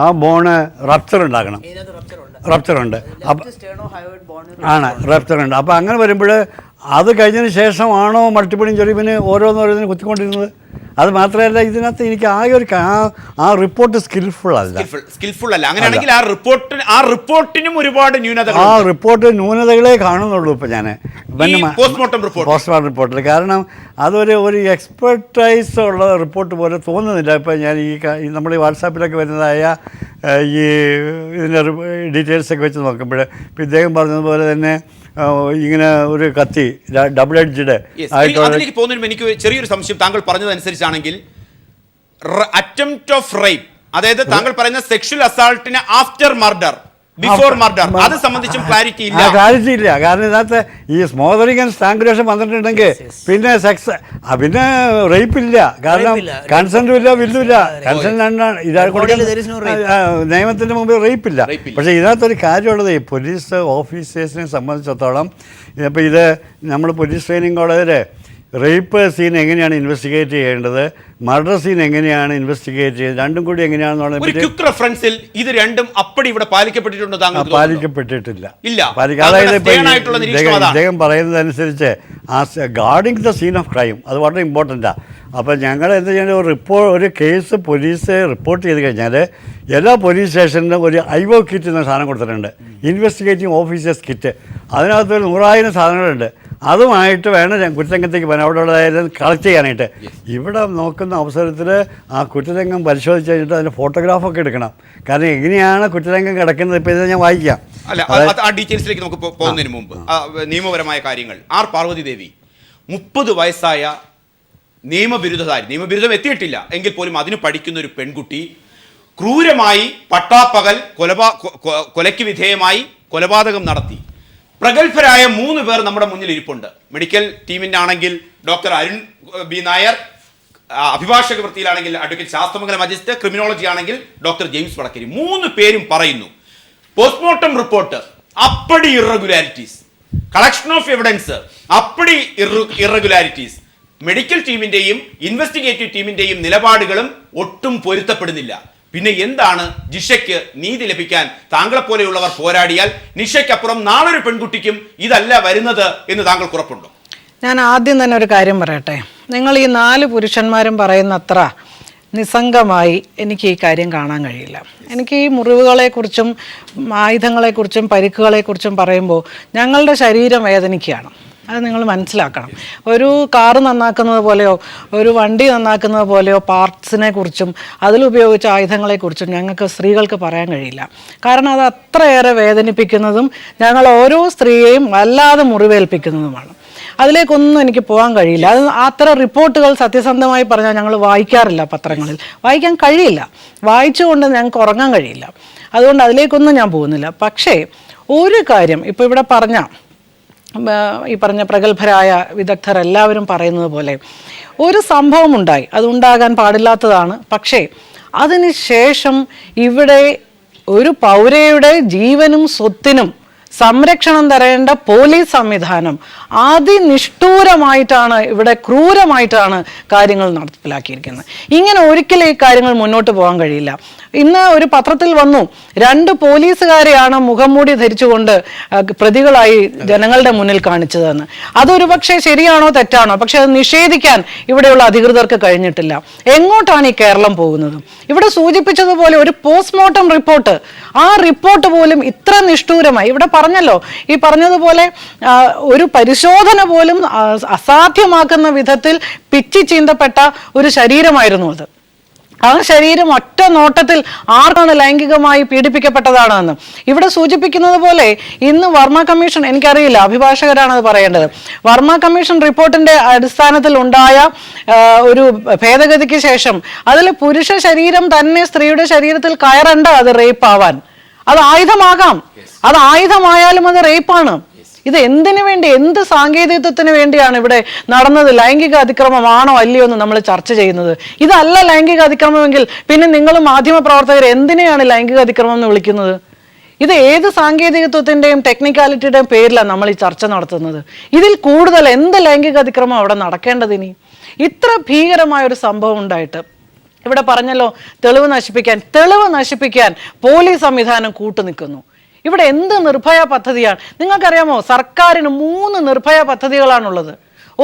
ആ ബോണ് റപ്ചർ ഉണ്ടാക്കണം. റപ്ചറുണ്ട് ആണ്, റപ്ചറുണ്ട്. അപ്പോൾ അങ്ങനെ വരുമ്പോൾ അത് കഴിഞ്ഞതിന് ശേഷമാണോ മൾട്ടിപ്പിൾ ഇഞ്ചുറി പിന്നെ ഓരോന്നോരോന്നിന് കുത്തിക്കൊണ്ടിരുന്നത്? അത് മാത്രമല്ല, ഇതിനകത്ത് എനിക്ക് ആകെ ഒരു ആ റിപ്പോർട്ട് സ്കിൽഫുൾ അല്ല. അങ്ങനെയാണെങ്കിൽ ആ റിപ്പോർട്ടിനും ഒരുപാട് ന്യൂനതകൾ, ആ റിപ്പോർട്ട് ന്യൂനതകളെ കാണുന്നുള്ളൂ ഇപ്പോൾ ഞാൻ പോസ്റ്റ്മോർട്ടം റിപ്പോർട്ടിൽ. കാരണം അതൊരു എക്സ്പെർട്ടൈസ് ഉള്ള റിപ്പോർട്ട് പോലെ തോന്നുന്നില്ല. ഇപ്പോൾ ഞാൻ ഈ നമ്മുടെ വാട്സാപ്പിലൊക്കെ വരുന്നതായ ഈ ഇതിൻ്റെ ഡീറ്റെയിൽസൊക്കെ വെച്ച് നോക്കുമ്പോൾ ഇപ്പോൾ ഇദ്ദേഹം പറഞ്ഞതുപോലെ തന്നെ ഇങ്ങനെ ഒരു കത്തി ഡബിൾ എഡ്ജ്ഡ് അതിലേക്ക് പോകുന്നതിന് എനിക്ക് ചെറിയൊരു സംശയം. താങ്കൾ പറഞ്ഞതനുസരിച്ചാണെങ്കിൽ അറ്റംപ്റ്റ് ഓഫ് റേപ്പ്, അതായത് താങ്കൾ പറയുന്ന സെക്ഷൽ അസാൾട്ടിന് ആഫ്റ്റർ മർഡർ, ബിഫോർ മർഡർ, അത് സംബന്ധിച്ചും ക്ലാരിറ്റി ഇല്ല. കാരണം ഇതിനകത്ത് ഈ സ്മോദറിംഗ് ആൻഡ് സ്ട്രാങ്കുലേഷൻ വന്നിട്ടുണ്ടെങ്കിൽ പിന്നെ സെക്സ്, പിന്നെ റേപ്പ് ഇല്ല. കാരണം കൺസെന്റും ഇല്ല, വില്ലുമില്ല. കൺസെന്റ് നിയമത്തിന്റെ മുമ്പ് റേപ്പ് ഇല്ല. പക്ഷേ ഇതിനകത്തൊരു കാര്യമുള്ളത്, ഈ പോലീസ് ഓഫീസേഴ്സിനെ സംബന്ധിച്ചിടത്തോളം ഇപ്പോൾ ഇത് നമ്മൾ പോലീസ് ട്രെയിനിങ് കോളേജിൽ റേപ്പ് സീൻ എങ്ങനെയാണ് ഇൻവെസ്റ്റിഗേറ്റ് ചെയ്യേണ്ടത്, മർഡർ സീൻ എങ്ങനെയാണ് ഇൻവെസ്റ്റിഗേറ്റ് ചെയ്യുന്നത്, രണ്ടും കൂടി എങ്ങനെയാണെന്ന് റെഫറൻസിൽ ഇത് രണ്ടും അപ്പടി ഇവിടെ പാലിക്കപ്പെട്ടിട്ടുണ്ടോ? പാലിക്കപ്പെട്ടിട്ടില്ല. അതായത് ഇദ്ദേഹം പറയുന്നതനുസരിച്ച് guarding the scene of crime അത് വളരെ ഇമ്പോർട്ടൻ്റാണ്. അപ്പോൾ ഞങ്ങൾ എന്ത് ചെയ്യേണ്ട, ഒരു കേസ് പോലീസ് റിപ്പോർട്ട് ചെയ്ത് കഴിഞ്ഞാൽ എല്ലാ പോലീസ് സ്റ്റേഷനിലും ഒരു ഐവോ കിറ്റ് എന്ന സാധനം കൊടുത്തിട്ടുണ്ട്, ഇൻവെസ്റ്റിഗേറ്റിംഗ് ഓഫീസേഴ്സ് കിറ്റ്. അതിനകത്ത് 100,000 സാധനങ്ങളുണ്ട്. അതുമായിട്ട് വേണം കുറ്റരംഗത്തേക്ക് പോകാൻ, അവിടെ ഉള്ളതായാലും കളക്ട് ചെയ്യാനായിട്ട്. ഇവിടെ നോക്കുന്ന അവസരത്തിൽ ആ കുറ്റരംഗം പരിശോധിച്ച് കഴിഞ്ഞിട്ട് അതിൻ്റെ ഫോട്ടോഗ്രാഫൊക്കെ എടുക്കണം. കാരണം എങ്ങനെയാണ് കുറ്റരംഗം കിടക്കുന്നത്, ഇപ്പോൾ ഇത് ഞാൻ വായിക്കാം. ആ ഡീറ്റെയിൽസിലേക്ക് നമുക്ക് പോകുന്നതിന് മുമ്പ് നിയമപരമായ കാര്യങ്ങൾ. ആർ പാർവതി ദേവി 30 വയസ്സായ നിയമബിരുദധാരി, നിയമബിരുദം എത്തിയിട്ടില്ല എങ്കിൽ പോലും അതിന് പഠിക്കുന്ന ഒരു പെൺകുട്ടി ക്രൂരമായി പട്ടാപ്പകൽ കൊലയ്ക്ക് വിധേയമായി കൊലപാതകം നടത്തി. പ്രഗത്ഭരായ 3 പേർ നമ്മുടെ മുന്നിൽ ഇരിപ്പുണ്ട്. മെഡിക്കൽ ടീമിൻ്റെ ആണെങ്കിൽ ഡോക്ടർ അരുൺ ബി നായർ, അഭിഭാഷക വൃത്തിയിലാണെങ്കിൽ അഡ്വക്കേറ്റ് ശാസ്ത്രമംഗലം മജിസ്ട്രേറ്റ്, ക്രിമിനോളജി ആണെങ്കിൽ ഡോക്ടർ ജെയിംസ് വടക്കേരി. 3 പേരും പറയുന്നു പോസ്റ്റ്മോർട്ടം റിപ്പോർട്ട് അപ്പടി ഇറഗുലാരിറ്റീസ്, കളക്ഷൻ ഓഫ് എവിഡൻസ് അപ്പടി ഇറഗുലാരിറ്റീസ്, മെഡിക്കൽ ടീമിന്റെയും ഇൻവെസ്റ്റിഗേറ്റീവ് ടീമിന്റെയും നിലപാടുകളും ഒട്ടും പൊരുത്തപ്പെടുന്നില്ല. പിന്നെ എന്താണ് ജിഷയ്ക്ക് നീതി ലഭിക്കാൻ താങ്കളെപ്പോലെയുള്ളവർ പോരാടിയാൽ നിഷയ്ക്കപ്പുറം നാളൊരു പെൺകുട്ടിക്കും ഇതല്ല വരുന്നത് എന്ന് താങ്കൾക്ക് ഉറപ്പുണ്ടോ? ഞാൻ ആദ്യം തന്നെ ഒരു കാര്യം പറയട്ടെ. നിങ്ങൾ ഈ 4 പുരുഷന്മാരും പറയുന്ന അത്ര നിസ്സംഗമായി എനിക്ക് ഈ കാര്യം കാണാൻ കഴിയില്ല. എനിക്ക് ഈ മുറിവുകളെക്കുറിച്ചും ആയുധങ്ങളെക്കുറിച്ചും പരിക്കുകളെക്കുറിച്ചും പറയുമ്പോൾ ഞങ്ങളുടെ ശരീരം വേദനിക്കുകയാണ്. അത് നിങ്ങൾ മനസ്സിലാക്കണം. ഒരു കാറ് നന്നാക്കുന്നത് പോലെയോ ഒരു വണ്ടി നന്നാക്കുന്നത് പോലെയോ പാർട്സിനെ കുറിച്ചും അതിലുപയോഗിച്ച ആയുധങ്ങളെക്കുറിച്ചും ഞങ്ങൾക്ക് സ്ത്രീകൾക്ക് പറയാൻ കഴിയില്ല. കാരണം അത് അത്രയേറെ വേദനിപ്പിക്കുന്നതും ഞങ്ങൾ ഓരോ സ്ത്രീയെയും വല്ലാതെ മുറിവേൽപ്പിക്കുന്നതുമാണ്. അതിലേക്കൊന്നും എനിക്ക് പോകാൻ കഴിയില്ല. അത് അത്തരം റിപ്പോർട്ടുകൾ സത്യസന്ധമായി പറഞ്ഞാൽ ഞങ്ങൾ വായിക്കാറില്ല, പത്രങ്ങളിൽ വായിക്കാൻ കഴിയില്ല, വായിച്ചുകൊണ്ട് ഞങ്ങൾക്ക് ഉറങ്ങാൻ കഴിയില്ല. അതുകൊണ്ട് അതിലേക്കൊന്നും ഞാൻ പോകുന്നില്ല. പക്ഷേ ഒരു കാര്യം ഇപ്പോൾ ഇവിടെ പറഞ്ഞ ഈ പറഞ്ഞ പ്രഗത്ഭരായ വിദഗ്ധർ എല്ലാവരും പറയുന്നത് പോലെ ഒരു സംഭവം ഉണ്ടായി, അത് ഉണ്ടാകാൻ പാടില്ലാത്തതാണ്. പക്ഷേ അതിനുശേഷം ഇവിടെ ഒരു പൗരയുടെ ജീവനും സ്വത്തിനും സംരക്ഷണം തരേണ്ട പോലീസ് സംവിധാനം അതിനിഷ്ഠൂരമായിട്ടാണ്, ഇവിടെ ക്രൂരമായിട്ടാണ് കാര്യങ്ങൾ നടപ്പിലാക്കിയിരിക്കുന്നത്. ഇങ്ങനെ ഒരിക്കലും ഈ കാര്യങ്ങൾ മുന്നോട്ട് പോകാൻ കഴിയില്ല. ഇന്ന് ഒരു പത്രത്തിൽ വന്നു, 2 പോലീസുകാരെയാണ് മുഖംമൂടി ധരിച്ചുകൊണ്ട് പ്രതികളായി ജനങ്ങളുടെ മുന്നിൽ കാണിച്ചതെന്ന്. അതൊരു പക്ഷേ ശരിയാണോ തെറ്റാണോ, പക്ഷെ അത് നിഷേധിക്കാൻ ഇവിടെയുള്ള അധികൃതർക്ക് കഴിഞ്ഞിട്ടില്ല. എങ്ങോട്ടാണ് ഈ കേരളം പോകുന്നത്? ഇവിടെ സൂചിപ്പിച്ചതുപോലെ ഒരു പോസ്റ്റ്മോർട്ടം റിപ്പോർട്ട്, ആ റിപ്പോർട്ട് പോലും ഇത്ര നിഷ്ഠൂരമായി. ഇവിടെ പറഞ്ഞല്ലോ, ഈ പറഞ്ഞതുപോലെ ഒരു പരിശോധന പോലും അസാധ്യമാക്കുന്ന വിധത്തിൽ പിച്ചി ചീന്തപ്പെട്ട ഒരു ശരീരമായിരുന്നു അത്. ആ ശരീരം ഒറ്റ നോട്ടത്തിൽ ആർക്കാണ് ലൈംഗികമായി പീഡിപ്പിക്കപ്പെട്ടതാണെന്ന് ഇവിടെ സൂചിപ്പിക്കുന്നത് പോലെ ഇന്ന് വർമ്മ കമ്മീഷൻ, എനിക്കറിയില്ല, അഭിഭാഷകരാണ് അത് പറയേണ്ടത്, വർമ്മ കമ്മീഷൻ റിപ്പോർട്ടിന്റെ അടിസ്ഥാനത്തിൽ ഉണ്ടായ ഒരു ഭേദഗതിക്ക് ശേഷം അതിൽ പുരുഷ ശരീരം തന്നെ സ്ത്രീയുടെ ശരീരത്തിൽ കയറണ്ട അത് റേപ്പ് ആവാൻ. അത് ആയുധമാകാം, അത് ആയുധമായാലും അത് റേപ്പാണ്. ഇത് എന്തിനു വേണ്ടി, എന്ത് സാങ്കേതികത്വത്തിന് വേണ്ടിയാണ് ഇവിടെ നടന്നത്? ലൈംഗിക അതിക്രമമാണോ അല്ലയോ എന്ന് നമ്മൾ ചർച്ച ചെയ്യുന്നത്. ഇതല്ല ലൈംഗിക അതിക്രമമെങ്കിൽ പിന്നെ നിങ്ങൾ മാധ്യമപ്രവർത്തകർ എന്തിനെയാണ് ലൈംഗിക അതിക്രമം എന്ന് വിളിക്കുന്നത്? ഇത് ഏത് സാങ്കേതികത്വത്തിന്റെയും ടെക്നിക്കാലിറ്റിയുടെയും പേരിലാണ് നമ്മൾ ഈ ചർച്ച നടത്തുന്നത്? ഇതിൽ കൂടുതൽ എന്ത് ലൈംഗിക അതിക്രമം അവിടെ നടക്കേണ്ടതിനി? ഇത്ര ഭീകരമായ ഒരു സംഭവം ഉണ്ടായിട്ട് ഇവിടെ പറഞ്ഞല്ലോ, തെളിവ് നശിപ്പിക്കാൻ പോലീസ് സംവിധാനം കൂട്ടുനിൽക്കുന്നു. ഇവിടെ എന്ത് നിർഭയ പദ്ധതിയാണ്? നിങ്ങൾക്കറിയാമോ, സർക്കാരിന് 3 നിർഭയ പദ്ധതികളാണുള്ളത്.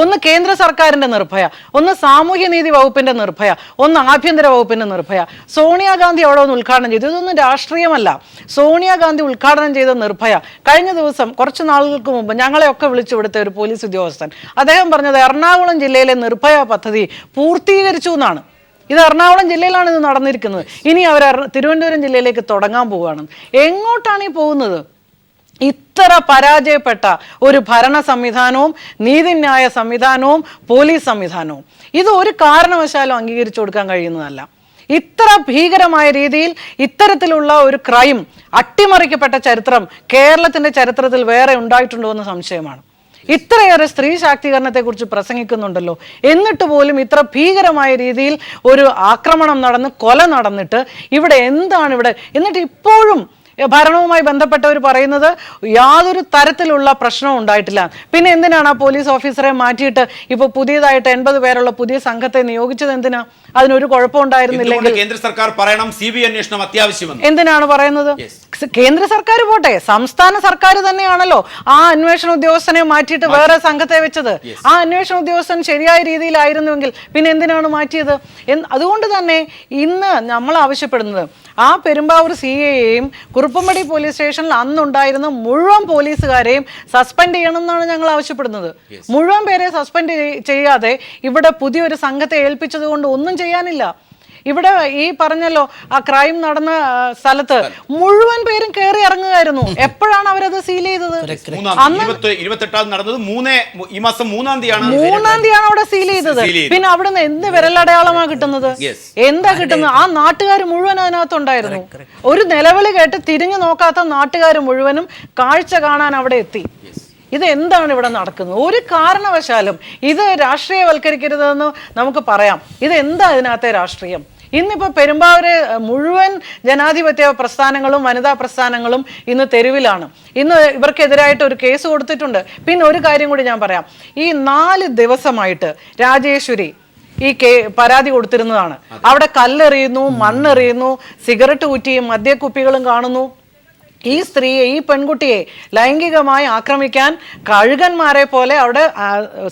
ഒന്ന് കേന്ദ്ര സർക്കാരിന്റെ നിർഭയ, ഒന്ന് സാമൂഹ്യനീതി വകുപ്പിന്റെ നിർഭയ, ഒന്ന് ആഭ്യന്തര വകുപ്പിന്റെ നിർഭയ. സോണിയാഗാന്ധി അവിടെ ഒന്ന് ഉദ്ഘാടനം ചെയ്തു. ഇതൊന്നും രാഷ്ട്രീയമല്ല. സോണിയാഗാന്ധി ഉദ്ഘാടനം ചെയ്ത നിർഭയ കഴിഞ്ഞ ദിവസം, കുറച്ച് നാളുകൾക്ക് മുമ്പ് ഞങ്ങളെയൊക്കെ വിളിച്ചു വിടുത്ത ഒരു പോലീസ് ഉദ്യോഗസ്ഥൻ, അദ്ദേഹം പറഞ്ഞത് എറണാകുളം ജില്ലയിലെ നിർഭയ പദ്ധതി പൂർത്തീകരിച്ചു എന്നാണ്. ഇത് എറണാകുളം ജില്ലയിലാണ് ഇത് നടന്നിരിക്കുന്നത്. ഇനി അവർ തിരുവനന്തപുരം ജില്ലയിലേക്ക് തുടങ്ങാൻ പോവുകയാണ്. എങ്ങോട്ടാണ് ഈ പോകുന്നത്? ഇത്ര പരാജയപ്പെട്ട ഒരു ഭരണ സംവിധാനവും നീതിന്യായ സംവിധാനവും പോലീസ് സംവിധാനവും ഇത് ഒരു കാരണവശാലും അംഗീകരിച്ചു കൊടുക്കാൻ കഴിയുന്നതല്ല. ഇത്ര ഭീകരമായ രീതിയിൽ ഇത്തരത്തിലുള്ള ഒരു ക്രൈം അട്ടിമറിക്കപ്പെട്ട ചരിത്രം കേരളത്തിന്റെ ചരിത്രത്തിൽ വേറെ ഉണ്ടായിട്ടുണ്ടോ എന്ന് സംശയമാണ്. ഇത്രയേറെ സ്ത്രീ ശാക്തീകരണത്തെക്കുറിച്ച് പ്രസംഗിക്കുന്നുണ്ടല്ലോ, എന്നിട്ട് പോലും ഇത്ര ഭീകരമായ രീതിയിൽ ഒരു ആക്രമണം നടന്ന് കൊല നടന്നിട്ട് ഇവിടെ എന്താണ് ഇവിടെ? എന്നിട്ട് ഇപ്പോഴും ഭരണവുമായി ബന്ധപ്പെട്ടവർ പറയുന്നത് യാതൊരു തരത്തിലുള്ള പ്രശ്നവും ഉണ്ടായിട്ടില്ല. പിന്നെ എന്തിനാണ് ആ പോലീസ് ഓഫീസറെ മാറ്റിയിട്ട് ഇപ്പോൾ പുതിയതായിട്ട് 80 പേരുള്ള പുതിയ സംഘത്തെ നിയോഗിച്ചത്? എന്തിനാ? അതിനൊരു കുഴപ്പമുണ്ടായിരുന്നില്ലെങ്കിൽ കേന്ദ്ര സർക്കാർ പറയണം CBI അന്വേഷണം അത്യാവശ്യമെന്ന്. എന്തിനാണ് പറയുന്നത്? കേന്ദ്ര സർക്കാർ പോട്ടെ, സംസ്ഥാന സർക്കാർ തന്നെയാണല്ലോ ആ അന്വേഷണ ഉദ്യോഗസ്ഥനെ മാറ്റിയിട്ട് വേറെ സംഘത്തെ വെച്ചത്. ആ അന്വേഷണ ഉദ്യോഗസ്ഥൻ ശരിയായ രീതിയിലായിരുന്നുവെങ്കിൽ പിന്നെ എന്തിനാണ് മാറ്റിയത്? അതുകൊണ്ട് തന്നെ ഇന്ന് നമ്മൾ ആവശ്യപ്പെടുന്നത് ആ പെരുമ്പാവൂർ CAയെയും കുറുപ്പമ്പടി പോലീസ് സ്റ്റേഷനിൽ അന്നുണ്ടായിരുന്ന മുഴുവൻ പോലീസുകാരെയും സസ്പെൻഡ് ചെയ്യണം എന്നാണ് ഞങ്ങൾ ആവശ്യപ്പെടുന്നത്. മുഴുവൻ പേരെ സസ്പെൻഡ് ചെയ്യാതെ ഇവിടെ പുതിയൊരു സംഘത്തെ ഏൽപ്പിച്ചത് കൊണ്ട് ഒന്നും ചെയ്യാനില്ല. ഇവിടെ ഈ പറഞ്ഞല്ലോ, ആ ക്രൈം നടന്ന സ്ഥലത്ത് മുഴുവൻ പേരും കയറി ഇറങ്ങുകയായിരുന്നു. എപ്പോഴാണ് അവരത് സീൽ ചെയ്തത്? 28 നടന്നത് ഈ മാസം 3-ാം തീയതിയാണ് അവിടെ സീൽ ചെയ്തത്. പിന്നെ അവിടുന്ന് എന്ത് വിരലടയാളമാണ് കിട്ടുന്നത്? എന്താ കിട്ടുന്നത്? ആ നാട്ടുകാർ മുഴുവൻ അതിനകത്തുണ്ടായിരുന്നു. ഒരു നിലവിളി കേട്ട് തിരിഞ്ഞു നോക്കാത്ത നാട്ടുകാർ മുഴുവനും കാഴ്ച കാണാൻ അവിടെ എത്തി. ഇത് എന്താണ് ഇവിടെ നടക്കുന്നത്? ഒരു കാരണവശാലും ഇത് രാഷ്ട്രീയവൽക്കരിക്കരുതെന്ന് നമുക്ക് പറയാം. ഇത് എന്താ ഇതിനകത്തെ രാഷ്ട്രീയം? ഇന്നിപ്പോൾ പെരുമ്പാവൂര് മുഴുവൻ ജനാധിപത്യ പ്രസ്ഥാനങ്ങളും വനിതാ പ്രസ്ഥാനങ്ങളും ഇന്ന് തെരുവിലാണ്. ഇന്ന് ഇവർക്കെതിരായിട്ട് ഒരു കേസ് കൊടുത്തിട്ടുണ്ട്. പിന്നെ ഒരു കാര്യം കൂടി ഞാൻ പറയാം. ഈ 4 ദിവസമായിട്ട് രാജേശ്വരി ഈ പരാതി കൊടുത്തിരുന്നതാണ്. അവിടെ കല്ലെറിയുന്നു, മണ്ണെറിയുന്നു, സിഗരറ്റ് കുറ്റിയും മദ്യക്കുപ്പികളും കാണുന്നു. ഈ സ്ത്രീയെ, ഈ പെൺകുട്ടിയെ ലൈംഗികമായി ആക്രമിക്കാൻ കഴുകന്മാരെ പോലെ അവിടെ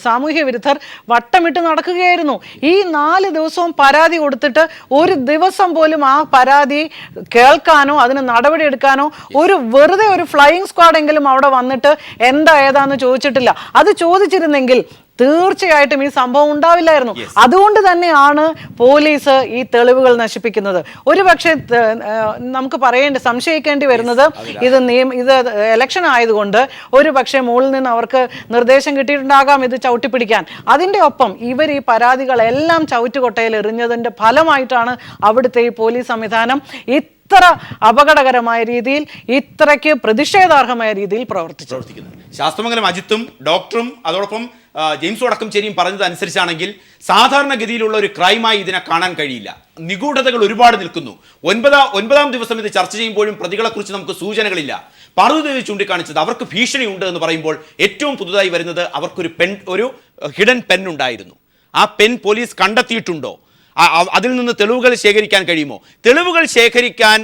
സാമൂഹ്യ വിരുദ്ധർ വട്ടമിട്ട് നടക്കുകയായിരുന്നു. ഈ 4 ദിവസവും പരാതി കൊടുത്തിട്ട് ഒരു ദിവസം പോലും ആ പരാതി കേൾക്കാനോ അതിന് നടപടി എടുക്കാനോ വെറുതെ ഒരു ഫ്ലൈയിങ് സ്ക്വാഡെങ്കിലും അവിടെ വന്നിട്ട് എന്താ ഏതാന്ന് ചോദിച്ചിട്ടില്ല. അത് ചോദിച്ചിരുന്നെങ്കിൽ തീർച്ചയായിട്ടും ഈ സംഭവം ഉണ്ടാവില്ലായിരുന്നു. അതുകൊണ്ട് തന്നെയാണ് പോലീസ് ഈ തെളിവുകൾ നശിപ്പിക്കുന്നത്. ഒരുപക്ഷെ നമുക്ക് സംശയിക്കേണ്ടി വരുന്നത് ഇത് ഇലക്ഷൻ ആയതുകൊണ്ട് ഒരു പക്ഷേ മുകളിൽ നിന്ന് അവർക്ക് നിർദ്ദേശം കിട്ടിയിട്ടുണ്ടാകാം ഇത് ചവിട്ടിപ്പിടിക്കാൻ. അതിൻ്റെ ഒപ്പം ഇവർ ഈ പരാതികളെല്ലാം ചവിറ്റുകൊട്ടയിൽ എറിഞ്ഞതിൻ്റെ ഫലമായിട്ടാണ് അവിടുത്തെ ഈ പോലീസ് സംവിധാനം ഇത്ര അപകടകരമായ രീതിയിൽ, ഇത്രയ്ക്ക് പ്രതിഷേധാർഹമായ രീതിയിൽ പ്രവർത്തിക്കുന്നത്. ശാസ്ത്രമംഗലം അജിത്തും ഡോക്ടറും അതോടൊപ്പം ജെയിംസ് വടക്കംചേരിയും പറഞ്ഞതനുസരിച്ചാണെങ്കിൽ സാധാരണഗതിയിലുള്ള ഒരു ക്രൈമായി ഇതിനെ കാണാൻ കഴിയില്ല. നിഗൂഢതകൾ ഒരുപാട് നിൽക്കുന്നു. ഒൻപതാം ദിവസം ഇത് ചർച്ച ചെയ്യുമ്പോഴും പ്രതികളെക്കുറിച്ച് നമുക്ക് സൂചനകളില്ല. പാർവതി ചൂണ്ടിക്കാണിച്ചത് അവർക്ക് ഭീഷണിയുണ്ട് എന്ന് പറയുമ്പോൾ ഏറ്റവും പുതുതായി വരുന്നത് അവർക്കൊരു ഒരു ഹിഡൻ പെൻ ഉണ്ടായിരുന്നു. ആ പെൻ പോലീസ് കണ്ടെത്തിയിട്ടുണ്ടോ? അതിൽ നിന്ന് തെളിവുകൾ ശേഖരിക്കാൻ കഴിയുമോ? തെളിവുകൾ ശേഖരിക്കാൻ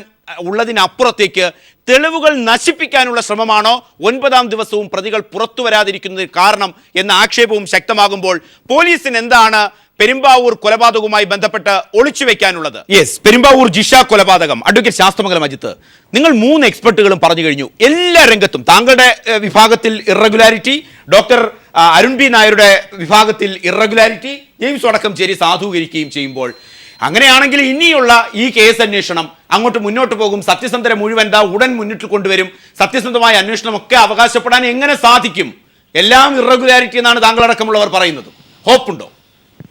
ഉള്ളതിനപ്പുറത്തേക്ക് തെളിവുകൾ നശിപ്പിക്കാനുള്ള ശ്രമമാണോ 9-ാം ദിവസവും പ്രതികൾ പുറത്തു വരാതിരിക്കുന്നതിന് കാരണം എന്ന ആക്ഷേപവും ശക്തമാകുമ്പോൾ പോലീസിന് എന്താണ് പെരുമ്പാവൂർ കൊലപാതകവുമായി ബന്ധപ്പെട്ട് ഒളിച്ചു വെക്കാനുള്ളത്? യെസ്, പെരുമ്പാവൂർ ജിഷ കൊലപാതകം. അഡ്വക്കേറ്റ് ശാസ്ത്രമംഗലം അജിത്ത്, നിങ്ങൾ 3 എക്സ്പെർട്ടുകളും പറഞ്ഞു കഴിഞ്ഞു. എല്ലാ രംഗത്തും താങ്കളുടെ വിഭാഗത്തിൽ ഇറഗുലാരിറ്റി, ഡോക്ടർ അരുൺ ബി നായരുടെ വിഭാഗത്തിൽ ഇറഗുലാരിറ്റി, ജെയിംസ് വടക്കംചേരി സാധൂകരിക്കുകയും ചെയ്യുമ്പോൾ അങ്ങനെയാണെങ്കിൽ ഇനിയുള്ള ഈ കേസ് അന്വേഷണം അങ്ങോട്ട് മുന്നോട്ട് പോകും. സത്യസന്ധരെ മുഴുവൻ ഉടൻ മുന്നിട്ട് കൊണ്ടുവരും. സത്യസന്ധമായ അന്വേഷണമൊക്കെ അവകാശപ്പെടാൻ എങ്ങനെ സാധിക്കും? എല്ലാം ഇറഗുലാരിറ്റി എന്നാണ് താങ്കളടക്കമുള്ളവർ പറയുന്നത്. ഹോപ്പുണ്ടോ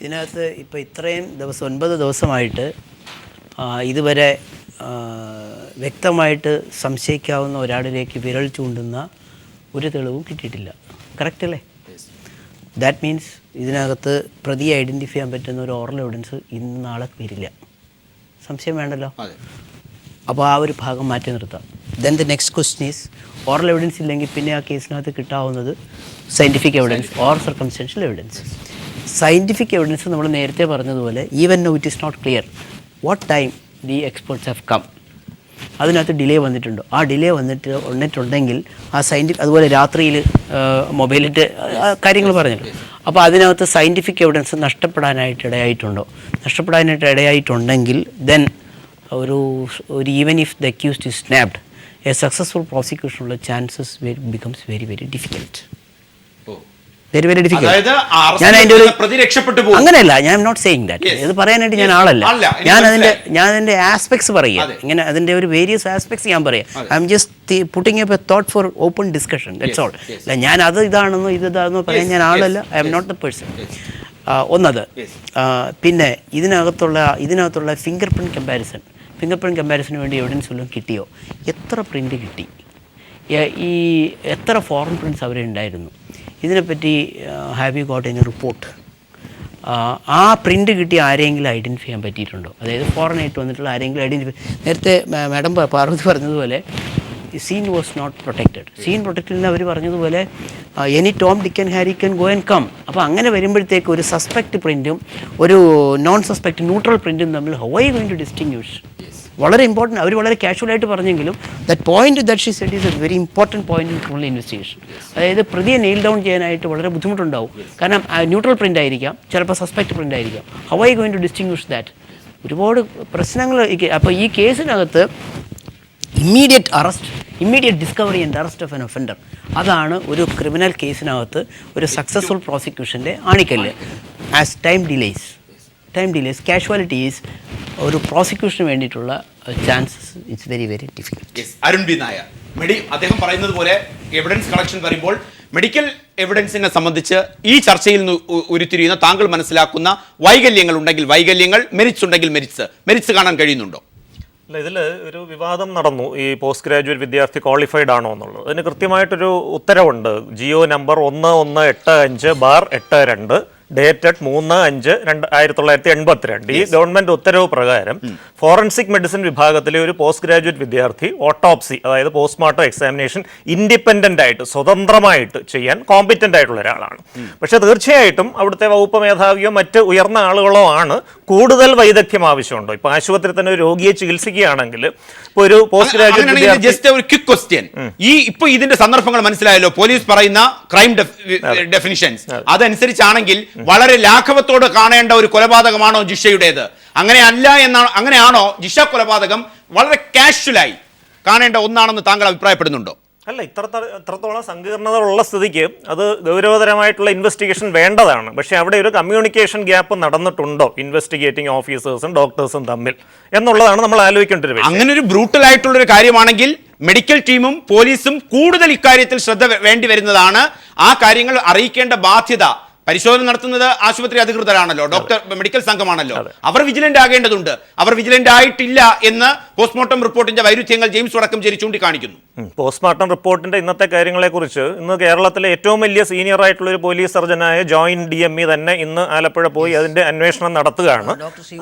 ഇതിനകത്ത്? ഇപ്പോൾ ഇത്രയും ദിവസം 9 ദിവസമായിട്ട് ഇതുവരെ വ്യക്തമായിട്ട് സംശയിക്കാവുന്ന ഒരാളിലേക്ക് വിരൽ ചൂണ്ടുന്ന ഒരു തെളിവും കിട്ടിയിട്ടില്ല. കറക്റ്റ് അല്ലേ? ദാറ്റ് മീൻസ് ഇതിനകത്ത് പ്രതിയെ ഐഡൻറ്റിഫൈ ചെയ്യാൻ പറ്റുന്ന ഒരു ഓറൽ എവിഡൻസ് ഇന്ന് നാളെ വരില്ല. സംശയം വേണ്ടല്ലോ. അപ്പോൾ ആ ഒരു ഭാഗം മാറ്റി നിർത്താം. Then the next question is, oral evidence ഇല്ലെങ്കിൽ പിന്നെ ആ കേസിനകത്ത് കിട്ടാവുന്നത് scientific evidence or circumstantial evidence. Scientific evidence നമ്മൾ നേരത്തെ പറഞ്ഞതുപോലെ even no it is not clear what time the experts have come. അതിനകത്ത് ഡിലേ വന്നിട്ടുണ്ടോ? ആ ഡിലേ വന്നിട്ടുണ്ടെങ്കിൽ ആ സയൻറ്റിഫിക്, അതുപോലെ രാത്രിയിൽ മൊബൈലിൻ്റെ കാര്യങ്ങൾ പറഞ്ഞല്ലോ. അപ്പോൾ അതിനകത്ത് സയൻറ്റിഫിക് എവിഡൻസ് നഷ്ടപ്പെടാനായിട്ട് ഇടയായിട്ടുണ്ടെങ്കിൽ ദെൻ ഒരു even if the accused is snapped, a successful പ്രോസിക്യൂഷനുള്ള chances becomes very very difficult. Very very difficult. ഞാൻ അതിൻ്റെ ഒരു അങ്ങനെയല്ല, ഞാൻ നോട്ട് സെയിങ് ദാറ്റ്. ഇത് പറയാനായിട്ട് ഞാൻ ആളല്ല. ഞാൻ അതിൻ്റെ ആസ്പെക്ട്സ് പറയുക, ഇങ്ങനെ അതിൻ്റെ ഒരു വേരിയസ് ആസ്പെക്ട്സ് ഞാൻ പറയാം. I am just putting up a thought for open discussion, that's all. അല്ല, ഞാൻ ഇതാണെന്നോ ഇതാണെന്നോ പറയാൻ ഞാൻ ആളല്ല. I am not the person. ഒന്നത്. പിന്നെ ഇതിനകത്തുള്ള ഫിംഗർ പ്രിൻറ്റ് കമ്പാരിസന് വേണ്ടി എവിഡൻസ് വല്ലതും കിട്ടിയോ? എത്ര പ്രിൻ്റ് കിട്ടി? എത്ര ഫോറിൻ പ്രിൻറ്റ്സ് അവരെ ഉണ്ടായിരുന്നു? ഇതിനെപ്പറ്റി have you got any report? ആ പ്രിൻ്റ് കിട്ടി ആരെങ്കിലും ഐഡൻറ്റിഫൈ ചെയ്യാൻ പറ്റിയിട്ടുണ്ടോ? അതായത് ഫോറിനായിട്ട് വന്നിട്ടുള്ള ആരെങ്കിലും ഐഡൻറ്റിഫൈ. നേരത്തെ മാഡം പാർവതി പറഞ്ഞതുപോലെ scene was not protected. Scene protected എന്ന് അവർ പറഞ്ഞതുപോലെ any Tom Dick and Harry can go and come. അപ്പോൾ അങ്ങനെ വരുമ്പോഴത്തേക്ക് ഒരു സസ്പെക്റ്റ് പ്രിൻറ്റും ഒരു നോൺ സസ്പെക്റ്റ് ന്യൂട്രൽ പ്രിൻറ്റും തമ്മിൽ how are you going to distinguish? വളരെ ഇമ്പോർട്ടൻറ്റ്. അവർ വളരെ കാഷ്വലായിട്ട് പറഞ്ഞെങ്കിലും that point that she said is a very important point in criminal investigation. അതായത് പ്രതിയെ നെയിൽ ഡൗൺ ചെയ്യാനായിട്ട് വളരെ ബുദ്ധിമുട്ടുണ്ടാവും. കാരണം ന്യൂട്രൽ പ്രിൻ്റ് ആയിരിക്കാം, ചിലപ്പോൾ സസ്പെക്റ്റ് പ്രിൻ്റ് ആയിരിക്കാം. How are you going to distinguish that? ഒരുപാട് പ്രശ്നങ്ങൾ. അപ്പോൾ ഈ കേസിനകത്ത് immediate arrest, immediate discovery and arrest of an offender, അതാണ് ഒരു ക്രിമിനൽ കേസിനകത്ത് ഒരു സക്സസ്ഫുൾ പ്രോസിക്യൂഷൻ്റെ ആണിക്കല്ല്. ആസ് ടൈം ഡിലേസ് കാഷ്വാലിറ്റീസ് ഒരു പ്രോസിക്യൂഷന് വേണ്ടിയിട്ടുള്ള chances it's very very difficult. Arun B Nair അദ്ദേഹം പറയുന്നത് പോലെ എവിഡൻസ് കളക്ഷൻ പറയുമ്പോൾ മെഡിക്കൽ എവിഡൻസിനെ സംബന്ധിച്ച് ഈ ചർച്ചയിൽ ഉരുത്തിരിയുന്ന താങ്കൾ മനസ്സിലാക്കുന്ന വൈകല്യങ്ങൾ ഉണ്ടെങ്കിൽ വൈകല്യങ്ങൾ, മെരിറ്റ്സ് ഉണ്ടെങ്കിൽ മെരിറ്റ്സ് കാണാൻ കഴിയുന്നുണ്ടോ? അല്ല, ഇതിൽ ഒരു വിവാദം നടന്നു. ഈ പോസ്റ്റ് ഗ്രാജുവേറ്റ് വിദ്യാർത്ഥി ക്വാളിഫൈഡ് ആണോ എന്നുള്ളത്. അതിന് കൃത്യമായിട്ടൊരു ഉത്തരവുണ്ട്. Jio number 1185/82 dated 3/5/1982. ഈ ഗവൺമെന്റ് ഉത്തരവ് പ്രകാരം ഫോറൻസിക് മെഡിസിൻ വിഭാഗത്തിലെ ഒരു പോസ്റ്റ് ഗ്രാജുവേറ്റ് വിദ്യാർത്ഥി ഓട്ടോപ്സി, അതായത് പോസ്റ്റ്മോർട്ടം എക്സാമിനേഷൻ ഇൻഡിപെൻഡന്റ് ആയിട്ട് സ്വതന്ത്രമായിട്ട് ചെയ്യാൻ കോമ്പിറ്റന്റ് ആയിട്ടുള്ള ഒരാളാണ്. പക്ഷെ തീർച്ചയായിട്ടും അവിടുത്തെ വകുപ്പ് മേധാവിയോ മറ്റ് ഉയർന്ന ആളുകളോ ആണ് കൂടുതൽ വൈദഗ്ധ്യം ആവശ്യമുണ്ടോ? ഇപ്പൊ ആശുപത്രി തന്നെ ഒരു രോഗിയെ ചികിത്സിക്കുകയാണെങ്കിൽ ഇപ്പോൾ ഒരു പോസ്റ്റ് ഗ്രാജുവേറ്റ് ജസ്റ്റ് ഒരു ക്വിക്ക് ക്വസ്റ്റ്യൻ, ഇപ്പൊ ഇതിന്റെ സന്ദർഭങ്ങൾ മനസ്സിലായല്ലോ. പോലീസ് പറയുന്ന ക്രൈം ഡെഫിനിഷൻസ് അതനുസരിച്ചാണെങ്കിൽ വളരെ ലാഘവത്തോട് കാണേണ്ട ഒരു കൊലപാതകമാണോ ജിഷയുടേത്? അങ്ങനെയാണോ ജിഷ കൊലപാതകം വളരെ കാഷ്വലായി കാണേണ്ട ഒന്നാണെന്ന് താങ്കൾ അഭിപ്രായപ്പെടുന്നുണ്ടോ? അല്ല, ഇത്രത്തോളം സങ്കീർണതകളുള്ള സ്ഥിതിക്ക് അത് ഗൗരവതരമായിട്ടുള്ള ഇൻവെസ്റ്റിഗേഷൻ വേണ്ടതാണ്. പക്ഷേ അവിടെ ഒരു കമ്മ്യൂണിക്കേഷൻ ഗ്യാപ്പ് നടന്നിട്ടുണ്ടോ ഇൻവെസ്റ്റിഗേറ്റിംഗ് ഓഫീസേഴ്സും ഡോക്ടേഴ്സും തമ്മിൽ എന്നുള്ളതാണ് നമ്മൾ ആലോചിക്കേണ്ട ഒരു വിഷയം. അങ്ങനെ ഒരു ബ്രൂട്ടൽ ആയിട്ടുള്ളൊരു കാര്യമാണെങ്കിൽ മെഡിക്കൽ ടീമും പോലീസും കൂടുതൽ ഇക്കാര്യത്തിൽ ശ്രദ്ധ വേണ്ടി വരുന്നതാണ്. ആ കാര്യങ്ങൾ അറിയിക്കേണ്ട ബാധ്യത പരിശോധന നടത്തുന്നത് ആശുപത്രി അധികൃതരാണല്ലോ, ഡോക്ടർ മെഡിക്കൽ സംഘമാണല്ലോ. അവർ വിജിലന്റ് ആകേണ്ടതുണ്ട്. അവർ വിജിലന്റ് ആയിട്ടില്ല എന്ന് പോസ്റ്റ്മോർട്ടം റിപ്പോർട്ടിന്റെ വൈരുദ്ധ്യങ്ങൾ ജെയിംസ് വടക്കംചേരി ചൂണ്ടിക്കാണിക്കുന്നു. പോസ്റ്റ്മോർട്ടം റിപ്പോർട്ടിന്റെ ഇന്നത്തെ കാര്യങ്ങളെക്കുറിച്ച് ഇന്ന് കേരളത്തിലെ ഏറ്റവും വലിയ സീനിയർ ആയിട്ടുള്ള ഒരു പോലീസ് സർജനായ ജോയിന്റ് DME തന്നെ ഇന്ന് ആലപ്പുഴ പോയി അതിന്റെ അന്വേഷണം നടത്തുകയാണ്.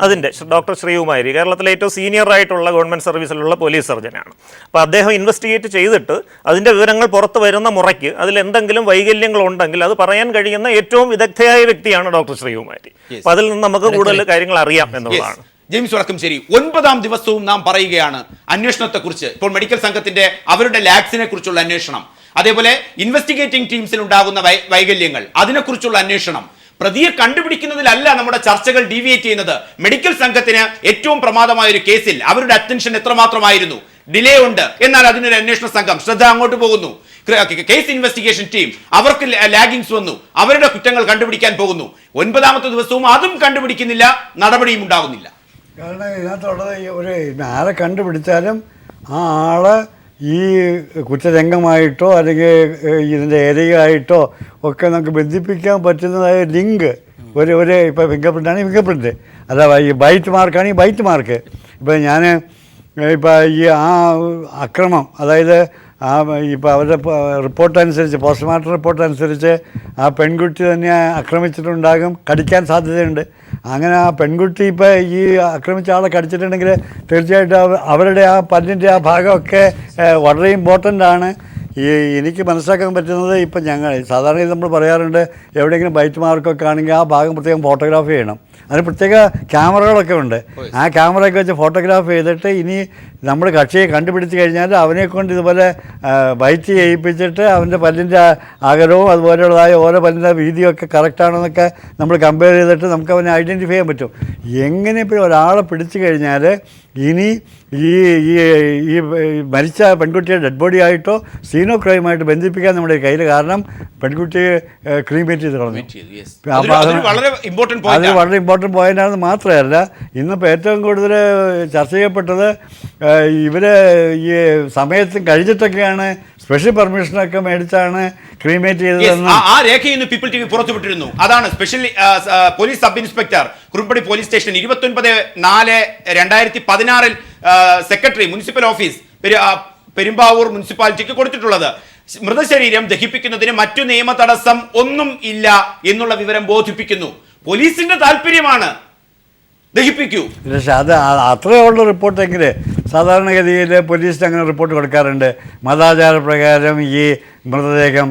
അതിന്റെ ഡോക്ടർ ശ്രീകുമാരി കേരളത്തിലെ ഏറ്റവും സീനിയർ ആയിട്ടുള്ള ഗവൺമെന്റ് സർവീസിലുള്ള പോലീസ് സർജനാണ്. അപ്പോൾ അദ്ദേഹം ഇൻവെസ്റ്റിഗേറ്റ് ചെയ്തിട്ട് അതിന്റെ വിവരങ്ങൾ പുറത്തു വരുന്ന മുറയ്ക്ക് അതിൽ എന്തെങ്കിലും വൈകല്യങ്ങൾ ഉണ്ടെങ്കിൽ അത് പറയാൻ കഴിയുന്ന ഏറ്റവും വിദഗ്ധയായ വ്യക്തിയാണ് ഡോക്ടർ ശ്രീകുമാരി. അപ്പോൾ അതിൽ നിന്ന് നമുക്ക് കൂടുതൽ കാര്യങ്ങൾ അറിയാം എന്നുള്ളതാണ്. ജെയിംസ് വടക്കംചേരി, 9ാം ദിവസവും നാം പറയുകയാണ് അന്വേഷണത്തെക്കുറിച്ച്. ഇപ്പോൾ മെഡിക്കൽ സംഘത്തിന്റെ അവരുടെ ലാബ്സിനെ കുറിച്ചുള്ള അന്വേഷണം, അതേപോലെ ഇൻവെസ്റ്റിഗേറ്റിംഗ് ടീംസിൽ ഉണ്ടാകുന്ന വൈകല്യങ്ങൾ, അതിനെക്കുറിച്ചുള്ള അന്വേഷണം. പ്രതിയെ കണ്ടുപിടിക്കുന്നതിലല്ല നമ്മുടെ ചർച്ചകൾ ഡീവിയേറ്റ് ചെയ്യുന്നത്. മെഡിക്കൽ സംഘത്തിന് ഏറ്റവും പ്രമാദമായ ഒരു കേസിൽ അവരുടെ അറ്റൻഷൻ എത്രമാത്രമായിരുന്നു, ഡിലേ ഉണ്ട്, എന്നാൽ അതിനൊരു അന്വേഷണ സംഘം ശ്രദ്ധ അങ്ങോട്ട് പോകുന്നു. കേസ് ഇൻവെസ്റ്റിഗേഷൻ ടീം അവർക്ക് ലാഗിങ്സ് വന്നു, അവരുടെ കുറ്റങ്ങൾ കണ്ടുപിടിക്കാൻ പോകുന്നു. 9ാമത്തെ ദിവസവും അതും കണ്ടുപിടിക്കുന്നില്ല, നടപടിയും ഉണ്ടാകുന്നില്ല. കാരണം ഇതിനകത്തുള്ളത് ഒരു ആളെ കണ്ടുപിടിച്ചാലും ആ ആള് ഈ കുറ്റരംഗമായിട്ടോ അല്ലെങ്കിൽ ഇതിൻ്റെ ഏരിയയായിട്ടോ ഒക്കെ നമുക്ക് ബന്ധിപ്പിക്കാൻ പറ്റുന്നതായ ലിങ്ക് ഒരു ഇപ്പോൾ ഫിംഗർ പ്രിൻ്റാണെങ്കിൽ ഫിംഗർ പ്രിൻ്റ്, അല്ല ഈ ബൈറ്റ് മാർക്കാണെങ്കിൽ ബൈറ്റ് മാർക്ക്. ഇപ്പോൾ ഞാൻ ഇപ്പോൾ ഈ ആ അക്രമം, അതായത് ആ ഇപ്പോൾ അവരുടെ റിപ്പോർട്ട് അനുസരിച്ച്, പോസ്റ്റ്മോർട്ടം റിപ്പോർട്ട് അനുസരിച്ച് ആ പെൺകുട്ടി തന്നെ ആക്രമിച്ചിട്ടുണ്ടാകും, കടിക്കാൻ സാധ്യതയുണ്ട്. അങ്ങനെ ആ പെൺകുട്ടി ഇപ്പോൾ ഈ ആക്രമിച്ച ആളെ കടിച്ചിട്ടുണ്ടെങ്കിൽ തീർച്ചയായിട്ടും അവരുടെ ആ പല്ലിൻ്റെ ആ ഭാഗമൊക്കെ വളരെ ഇമ്പോർട്ടൻ്റ് ആണ്. എനിക്ക് മനസ്സിലാക്കാൻ പറ്റുന്നത് ഇപ്പം ഞങ്ങൾ സാധാരണ നമ്മൾ പറയാറുണ്ട്, എവിടെയെങ്കിലും ബൈറ്റ് മാർക്കൊക്കെ ആണെങ്കിൽ ആ ഭാഗം പ്രത്യേകം ഫോട്ടോഗ്രാഫി ചെയ്യണം. അതിന് പ്രത്യേക ക്യാമറകളൊക്കെ ഉണ്ട്. ആ ക്യാമറയൊക്കെ വെച്ച് ഫോട്ടോഗ്രാഫ് ചെയ്തിട്ട് ഇനി നമ്മൾ കക്ഷിയെ കണ്ടുപിടിച്ച് കഴിഞ്ഞാൽ അവനെ കൊണ്ട് ഇതുപോലെ ബൈറ്റ് ചെയ്യിപ്പിച്ചിട്ട് അവൻ്റെ പല്ലിൻ്റെ അകലവും അതുപോലെയുള്ളതായ ഓരോ പല്ലിൻ്റെ വീതിയൊക്കെ കറക്റ്റാണെന്നൊക്കെ നമ്മൾ കമ്പയർ ചെയ്തിട്ട് നമുക്ക് അവനെ ഐഡൻറ്റിഫൈ ചെയ്യാൻ പറ്റും. എങ്ങനെ ഇപ്പോൾ ഒരാളെ പിടിച്ചു കഴിഞ്ഞാൽ ഇനി ഈ ഈ മരിച്ച പെൺകുട്ടിയുടെ ഡെഡ് ബോഡി ആയിട്ടോ സീനോ ക്രൈമായിട്ട് ബന്ധിപ്പിക്കാൻ നമ്മുടെ കയ്യിൽ, കാരണം പെൺകുട്ടിയെ ക്രീമേറ്റ് ചെയ്ത് കളഞ്ഞു. അത് വളരെ ഇമ്പോർട്ടൻറ്റ് പോയിൻ്റാണെന്ന് മാത്രമല്ല, ഇന്നിപ്പോൾ ഏറ്റവും കൂടുതൽ ചർച്ച ചെയ്യപ്പെട്ടത് ഇവർ ഈ സമയത്ത് കഴിഞ്ഞിട്ടൊക്കെയാണ് സ്പെഷ്യൽ പെർമിഷനൊക്കെ മേടിച്ചാണ് ക്രീമേറ്റ് ചെയ്തതെന്ന് ആ രേഖ ഇന്ന് പീപ്പിൾ TV പുറത്തുവിട്ടിരുന്നു. അതാണ് special police sub inspector Kuruppady police station 29/4/2016 secretary municipal office Perumbavoor മുനിസിപ്പാലിറ്റിക്ക് കൊടുത്തിട്ടുള്ളത്. മൃതശരീരം ദഹിപ്പിക്കുന്നതിന് മറ്റു നിയമ തടസ്സം ഒന്നും ഇല്ല എന്നുള്ള വിവരം ബോധിപ്പിക്കുന്നു. പോലീസിന്റെ താല്പര്യമാണ് ദഹിപ്പിക്കൂ. പക്ഷെ അത് അത്രയുള്ള റിപ്പോർട്ടെങ്കിൽ സാധാരണഗതിയിൽ പോലീസിന് അങ്ങനെ റിപ്പോർട്ട് കൊടുക്കാറുണ്ട്. മതാചാര പ്രകാരം ഈ മൃതദേഹം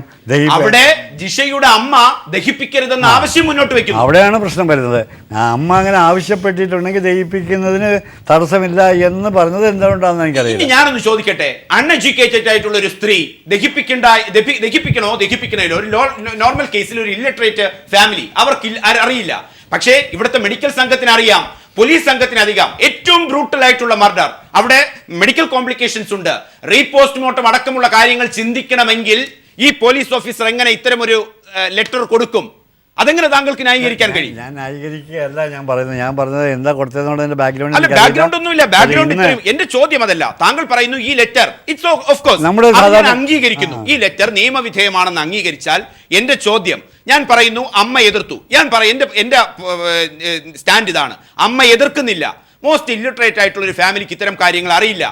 അവിടെ ജിഷയുടെ അമ്മ ദഹിപ്പിക്കരുതെന്ന ആവശ്യം മുന്നോട്ട് വെക്കുന്നു. അവിടെയാണ് പ്രശ്നം വരുന്നത്. അമ്മ അങ്ങനെ ആവശ്യപ്പെട്ടിട്ടുണ്ടെങ്കിൽ ദഹിപ്പിക്കുന്നതിന് തടസ്സമില്ല എന്ന് പറഞ്ഞത് എന്തുകൊണ്ടാണെന്ന് എനിക്കറിയില്ല. ഞാനൊന്ന് ചോദിക്കട്ടെ, അൺഎഡ്യൂക്കേറ്റഡ് ആയിട്ടുള്ള ഒരു സ്ത്രീ ദഹിപ്പിക്കണോ ദഹിപ്പിക്കണോ? ഒരു നോർമൽ കേസിൽ ഒരു ഇല്ലറ്ററേറ്റ് ഫാമിലി അവർക്ക് അറിയില്ല. പക്ഷേ ഇവിടുത്തെ മെഡിക്കൽ സംഘത്തിന് അറിയാം, പോലീസ് സംഘത്തിന് അധികം. ഏറ്റവും ബ്രൂട്ടൽ ആയിട്ടുള്ള മർഡർ, അവിടെ മെഡിക്കൽ കോംപ്ലിക്കേഷൻസ് ഉണ്ട്. റീപോസ്റ്റ്മോർട്ടം അടക്കമുള്ള കാര്യങ്ങൾ ചിന്തിക്കണമെങ്കിൽ ഈ പോലീസ് ഓഫീസർ എങ്ങനെ ഇത്തരമൊരു ലെറ്റർ കൊടുക്കും? അതെങ്ങനെ താങ്കൾക്ക് ന്യായീകരിക്കാൻ കഴിയും? ഞാൻ ന്യായീകരിക്കുകയല്ല ഞാൻ പറഞ്ഞത് എന്താ കൊടുത്തതെന്നുള്ളതിന്റെ ബാക്ക്ഗ്രൗണ്ട് ഒന്നുമില്ല. ബാക്ക്ഗ്രൗണ്ട് എന്റെ ചോദ്യം അതല്ല. താങ്കൾ പറയുന്നു ഈ ലെറ്റർ ഇറ്റ്സ് ഓഫ് കോഴ്സ് അംഗീകരിക്കുന്നു. ഈ ലെറ്റർ നിയമവിധേയമാണെന്ന് അംഗീകരിച്ചാൽ എന്റെ ചോദ്യം, ഞാൻ പറയുന്നു അമ്മ എതിർത്തു. എന്റെ സ്റ്റാൻഡ് ഇതാണ്, അമ്മ എതിർക്കുന്നില്ല. മോസ്റ്റ് ഇല്ലിറ്ററേറ്റ് ആയിട്ടുള്ള ഒരു ഫാമിലിക്ക് ഇത്തരം കാര്യങ്ങൾ അറിയില്ല.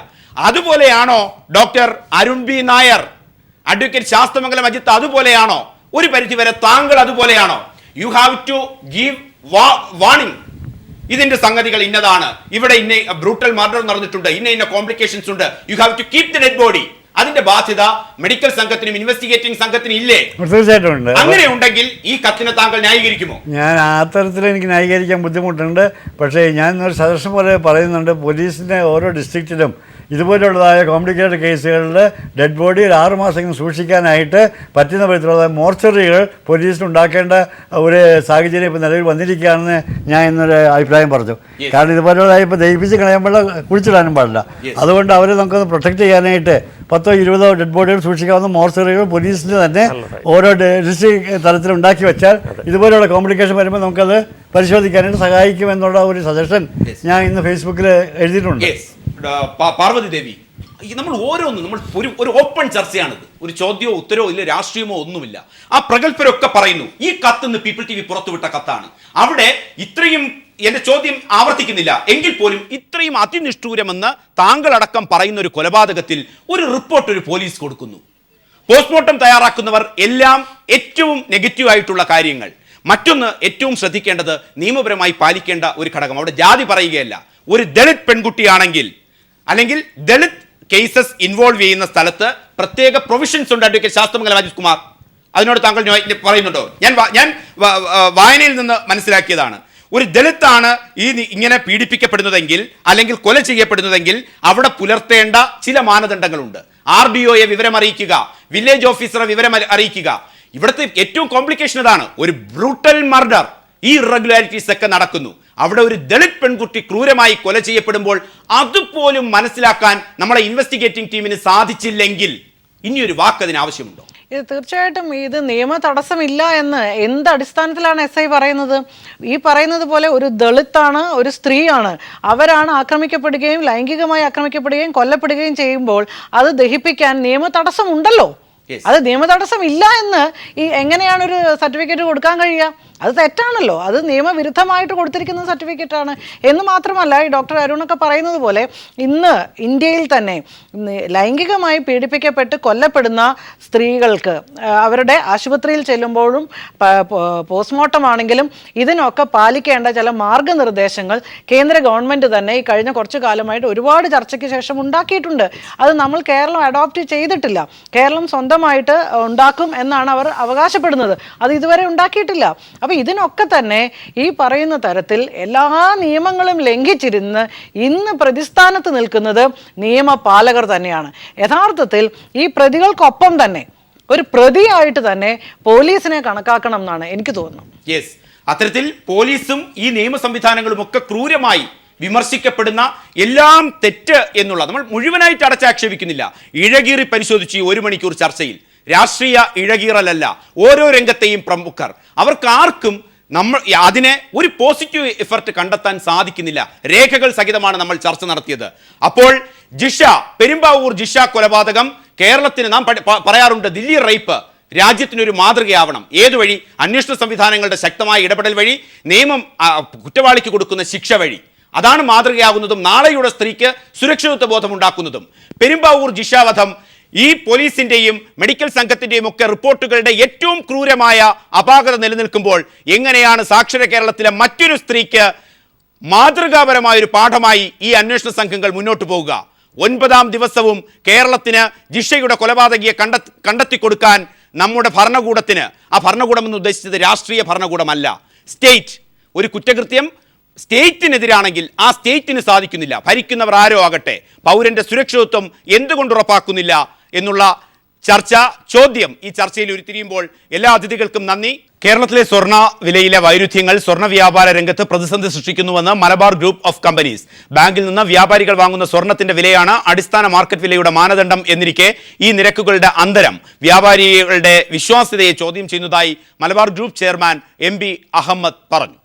അതുപോലെയാണോ doctor Arun B Nair, advocate Sasthamangalam Ajith? അതുപോലെയാണോ? ഒരു പരിധിവരെ താങ്കൾ അതുപോലെയാണോ? You have to give warning. ഇതിന്റെ സംഗതികൾ ഇന്നതാണ്, ഇവിടെ ഇന്ന ബ്രൂട്ടൽ മർഡർ നടന്നിട്ടുണ്ട്, ഇന്ന കോംപ്ലിക്കേഷൻസ് ഉണ്ട്, you have to keep the dead body. അതിന്റെ ബാധ്യത മെഡിക്കൽ സംഘത്തിനും ഇൻവെസ്റ്റിഗേറ്റിംഗ് സംഘത്തിനും ഇല്ലേ? തീർച്ചയായിട്ടും ഉണ്ട്. അങ്ങനെ ഉണ്ടെങ്കിൽ ഈ കത്തിനെ താങ്കൾ ന്യായീകരിക്കുമോ? ഞാൻ ആ തരത്തിൽ എനിക്ക് ന്യായീകരിക്കാൻ ബുദ്ധിമുട്ടുണ്ട്. പക്ഷേ ഞാൻ ഒരു സജഷൻ പോലെ പറയുന്നുണ്ട്, പോലീസിൻ്റെ ഓരോ ഡിസ്ട്രിക്റ്റിലും ഇതുപോലുള്ളതായ കോംപ്ലിക്കേറ്റഡ് കേസുകളിൽ ഡെഡ് ബോഡി 6 മാസം സൂക്ഷിക്കാനായിട്ട് പറ്റുന്ന വിധത്തിലുള്ള മോർച്ചറികൾ പോലീസിന് ഉണ്ടാക്കേണ്ട ഒരു സാഹചര്യം ഇപ്പോൾ നിലവിൽ വന്നിരിക്കുകയാണെന്ന് ഞാൻ ഇന്നൊരു അഭിപ്രായം പറഞ്ഞു. കാരണം ഇതുപോലുള്ളതായി ഇപ്പോൾ ദഹിപ്പിച്ച് കളയുമ്പോൾ കുഴിച്ചിടാനും പാടില്ല. അതുകൊണ്ട് അവരെ നമുക്കൊന്ന് പ്രൊട്ടക്ട് ചെയ്യാനായിട്ട് 10-20 ഡെഡ് ബോഡികൾ സൂക്ഷിക്കാവുന്ന മോർച്ചറികൾ പോലീസിന് തന്നെ ഓരോ ഡിസ്ട്രിക്ട് തലത്തിൽ ഉണ്ടാക്കി വെച്ചാൽ ഇതുപോലെയുള്ള കോംപ്ലിക്കേഷൻ വരുമ്പോൾ നമുക്കത് പരിശോധിക്കാനായിട്ട് സഹായിക്കുമെന്നുള്ള ഒരു സജഷൻ ഞാൻ ഇന്ന് ഫേസ്ബുക്കിൽ എഴുതിയിട്ടുണ്ട്. പാർവതി ദേവി, നമ്മൾ ഓരോന്നും നമ്മൾ ഒരു ഓപ്പൺ ചർച്ചയാണിത്. ഒരു ചോദ്യമോ ഉത്തരവോ ഇല്ല, രാഷ്ട്രീയമോ ഒന്നുമില്ല. ആ പ്രഗത്ഭരൊക്കെ പറയുന്നു ഈ കത്ത് ഇന്ന് പീപ്പിൾ TV പുറത്തുവിട്ട കത്താണ്. അവിടെ ഇത്രയും, എന്റെ ചോദ്യം ആവർത്തിക്കുന്നില്ല എങ്കിൽ പോലും, ഇത്രയും അതിനിഷ്ഠൂരമെന്ന് താങ്കളടക്കം പറയുന്ന ഒരു കൊലപാതകത്തിൽ ഒരു റിപ്പോർട്ട് ഒരു പോലീസ് കൊടുക്കുന്നു. പോസ്റ്റ്മോർട്ടം തയ്യാറാക്കുന്നവർ എല്ലാം ഏറ്റവും നെഗറ്റീവ് ആയിട്ടുള്ള കാര്യങ്ങൾ. മറ്റൊന്ന് ഏറ്റവും ശ്രദ്ധിക്കേണ്ടത്, നിയമപരമായി പാലിക്കേണ്ട ഒരു ഘടകം, അവിടെ ജാതി പറയുകയല്ല. ഒരു ദളിത് പെൺകുട്ടിയാണെങ്കിൽ, അല്ലെങ്കിൽ ദളിത് കേസസ് ഇൻവോൾവ് ചെയ്യുന്ന സ്ഥലത്ത് പ്രത്യേക പ്രൊവിഷൻസ് ഉണ്ട്. അഡ്വക്കേറ്റ് ശാസ്ത്രമംഗലം അജിത് കുമാർ, അതിനോട് താങ്കൾ പറയുന്നുണ്ടോ? ഞാൻ വായനയിൽ നിന്ന് മനസ്സിലാക്കിയതാണ്. ഒരു ദളിത്താണ് ഇങ്ങനെ പീഡിപ്പിക്കപ്പെടുന്നതെങ്കിൽ അല്ലെങ്കിൽ കൊല ചെയ്യപ്പെടുന്നതെങ്കിൽ അവിടെ പുലർത്തേണ്ട ചില മാനദണ്ഡങ്ങളുണ്ട്. RDOയെ വിവരം അറിയിക്കുക, വില്ലേജ് ഓഫീസറെ വിവരം അറിയിക്കുക. ഇവിടുത്തെ ഏറ്റവും കോംപ്ലിക്കേഷൻ ഇതാണ്. ഒരു ബ്രൂട്ടൽ മർഡർ, ഈ ഇറഗുലാരിറ്റീസ് ഒക്കെ നടക്കുന്നു. അവിടെ ഒരു ദളിത് പെൺകുട്ടി ക്രൂരമായി കൊല ചെയ്യപ്പെടുമ്പോൾ അതുപോലും മനസ്സിലാക്കാൻ നമ്മളെ ഇൻവെസ്റ്റിഗേറ്റിംഗ് ടീമിന് സാധിച്ചില്ലെങ്കിൽ ഇനിയൊരു വാക്ക് അതിന് ആവശ്യമുണ്ടോ? ഇത് തീർച്ചയായിട്ടും ഇത് നിയമ തടസ്സമില്ല എന്ന് എന്ത് അടിസ്ഥാനത്തിലാണ് SI പറയുന്നത്? ഈ പറയുന്നത് പോലെ ഒരു ദളിതാണ്, ഒരു സ്ത്രീയാണ്, അവരാണ് ആക്രമിക്കപ്പെടുകയും ലൈംഗികമായി ആക്രമിക്കപ്പെടുകയും കൊല്ലപ്പെടുകയും ചെയ്യുമ്പോൾ അത് ദഹിപ്പിക്കാൻ നിയമ തടസ്സം ഉണ്ടല്ലോ. അത് നിയമ തടസ്സം ഇല്ല എന്ന് എങ്ങനെയാണ് ഒരു സർട്ടിഫിക്കറ്റ് കൊടുക്കാൻ കഴിയുക? അത് തെറ്റാണല്ലോ. അത് നിയമവിരുദ്ധമായിട്ട് കൊടുത്തിരിക്കുന്ന സർട്ടിഫിക്കറ്റാണ്. എന്ന് മാത്രമല്ല, ഈ ഡോക്ടർ അരുണൊക്കെ പറയുന്നത് പോലെ ഇന്ന് ഇന്ത്യയിൽ തന്നെ ലൈംഗികമായി പീഡിപ്പിക്കപ്പെട്ട് കൊല്ലപ്പെടുന്ന സ്ത്രീകൾക്ക് അവരുടെ ആശുപത്രിയിൽ ചെല്ലുമ്പോഴും പോസ്റ്റ്മോർട്ടം ആണെങ്കിലും ഇതിനൊക്കെ പാലിക്കേണ്ട ചില മാർഗനിർദ്ദേശങ്ങൾ കേന്ദ്ര ഗവൺമെൻറ് തന്നെ ഈ കഴിഞ്ഞ കുറച്ചു കാലമായിട്ട് ഒരുപാട് ചർച്ചയ്ക്ക് ശേഷം ഉണ്ടാക്കിയിട്ടുണ്ട്. അത് നമ്മൾ കേരളം അഡോപ്റ്റ് ചെയ്തിട്ടില്ല. കേരളം സ്വന്തമായിട്ട് ഉണ്ടാക്കും എന്നാണ് അവർ അവകാശപ്പെടുന്നത്. അത് ഇതുവരെ ഉണ്ടാക്കിയിട്ടില്ല. അപ്പോൾ ഇതിനൊക്കെ തന്നെ ഈ പറയുന്ന തരത്തിൽ എല്ലാ നിയമങ്ങളും ലംഘിച്ചിരുന്ന് ഇന്ന് പ്രതിസ്ഥാനത്ത് നിൽക്കുന്നത് നിയമപാലകർ തന്നെയാണ്. യഥാർത്ഥത്തിൽ ഈ പ്രതികൾക്കൊപ്പം തന്നെ ഒരു പ്രതിയായിട്ട് തന്നെ പോലീസിനെ കണക്കാക്കണം എന്നാണ് എനിക്ക് തോന്നുന്നത്. യെസ്, അത്തരത്തിൽ പോലീസും ഈ നിയമ സംവിധാനങ്ങളും ഒക്കെ ക്രൂരമായി വിമർശിക്കപ്പെടുന്ന എല്ലാം തെറ്റ് എന്നുള്ള, നമ്മൾ മുഴുവനായിട്ട് അടച്ചാക്ഷേപിക്കുന്നില്ല. ഇഴകീറി പരിശോധിച്ച് ഈ 1 മണിക്കൂർ ചർച്ചയിൽ രാഷ്ട്രീയ ഇഴകീറലല്ല, ഓരോ രംഗത്തെയും പ്രമുഖർ, അവർക്ക് ആർക്കും അതിനെ ഒരു പോസിറ്റീവ് എഫർട്ട് കണ്ടെത്താൻ സാധിക്കുന്നില്ല. രേഖകൾ സഹിതമാണ് നമ്മൾ ചർച്ച നടത്തിയത്. അപ്പോൾ പെരുമ്പാവൂർ ജിഷ കൊലപാതകം കേരളത്തിന്, നാം പറയാറുണ്ട് ദില്ലി റേപ്പ് രാജ്യത്തിനൊരു മാതൃകയാവണം. ഏതുവഴി? അന്വേഷണ സംവിധാനങ്ങളുടെ ശക്തമായ ഇടപെടൽ വഴി, നിയമം കുറ്റവാളിക്ക് കൊടുക്കുന്ന ശിക്ഷ വഴി. അതാണ് മാതൃകയാകുന്നതും നാളെയുടെ സ്ത്രീക്ക് സുരക്ഷിതത്വ ബോധം ഉണ്ടാക്കുന്നതും. പെരുമ്പാവൂർ ജിഷ വധം ഈ പോലീസിന്റെയും മെഡിക്കൽ സംഘത്തിന്റെയും ഒക്കെ റിപ്പോർട്ടുകളുടെ ഏറ്റവും ക്രൂരമായ അപാകത നിലനിൽക്കുമ്പോൾ എങ്ങനെയാണ് സാക്ഷര കേരളത്തിലെ മറ്റൊരു സ്ത്രീക്ക് മാതൃകാപരമായൊരു പാഠമായി ഈ അന്വേഷണ സംഘങ്ങൾ മുന്നോട്ട് പോവുക? 9ാം ദിവസവും കേരളത്തിന് ജിഷയുടെ കൊലപാതകിയെ കണ്ടെത്തി കൊടുക്കാൻ നമ്മുടെ ഭരണകൂടത്തിന്, ആ ഭരണകൂടം എന്ന് ഉദ്ദേശിച്ചത് രാഷ്ട്രീയ ഭരണകൂടമല്ല, സ്റ്റേറ്റ്, ഒരു കുറ്റകൃത്യം സ്റ്റേറ്റിനെതിരാണെങ്കിൽ ആ സ്റ്റേറ്റിന് സാധിക്കുന്നില്ല. ഭരിക്കുന്നവർ ആരോ ആകട്ടെ, പൗരന്റെ സുരക്ഷിതത്വം എന്തുകൊണ്ട് ഉറപ്പാക്കുന്നില്ല എന്നുള്ള ചോദ്യം ഈ ചർച്ചയിൽ ഉരുത്തിരിയുമ്പോൾ എല്ലാ അതിഥികൾക്കും നന്ദി. കേരളത്തിലെ സ്വർണ്ണ വിലയിലെ വൈരുദ്ധ്യങ്ങൾ സ്വർണ്ണ വ്യാപാര രംഗത്ത് പ്രതിസന്ധി സൃഷ്ടിക്കുന്നുവെന്ന് മലബാർ ഗ്രൂപ്പ് ഓഫ് കമ്പനീസ്. ബാങ്കിൽ നിന്ന് വ്യാപാരികൾ വാങ്ങുന്ന സ്വർണ്ണത്തിന്റെ വിലയാണ് അടിസ്ഥാന മാർക്കറ്റ് വിലയുടെ മാനദണ്ഡം എന്നിരിക്കെ ഈ നിരക്കുകളുടെ അന്തരം വ്യാപാരികളുടെ വിശ്വാസ്യതയെ ചോദ്യം ചെയ്യുന്നതായി Malabar group chairman MB Ahammed പറഞ്ഞു.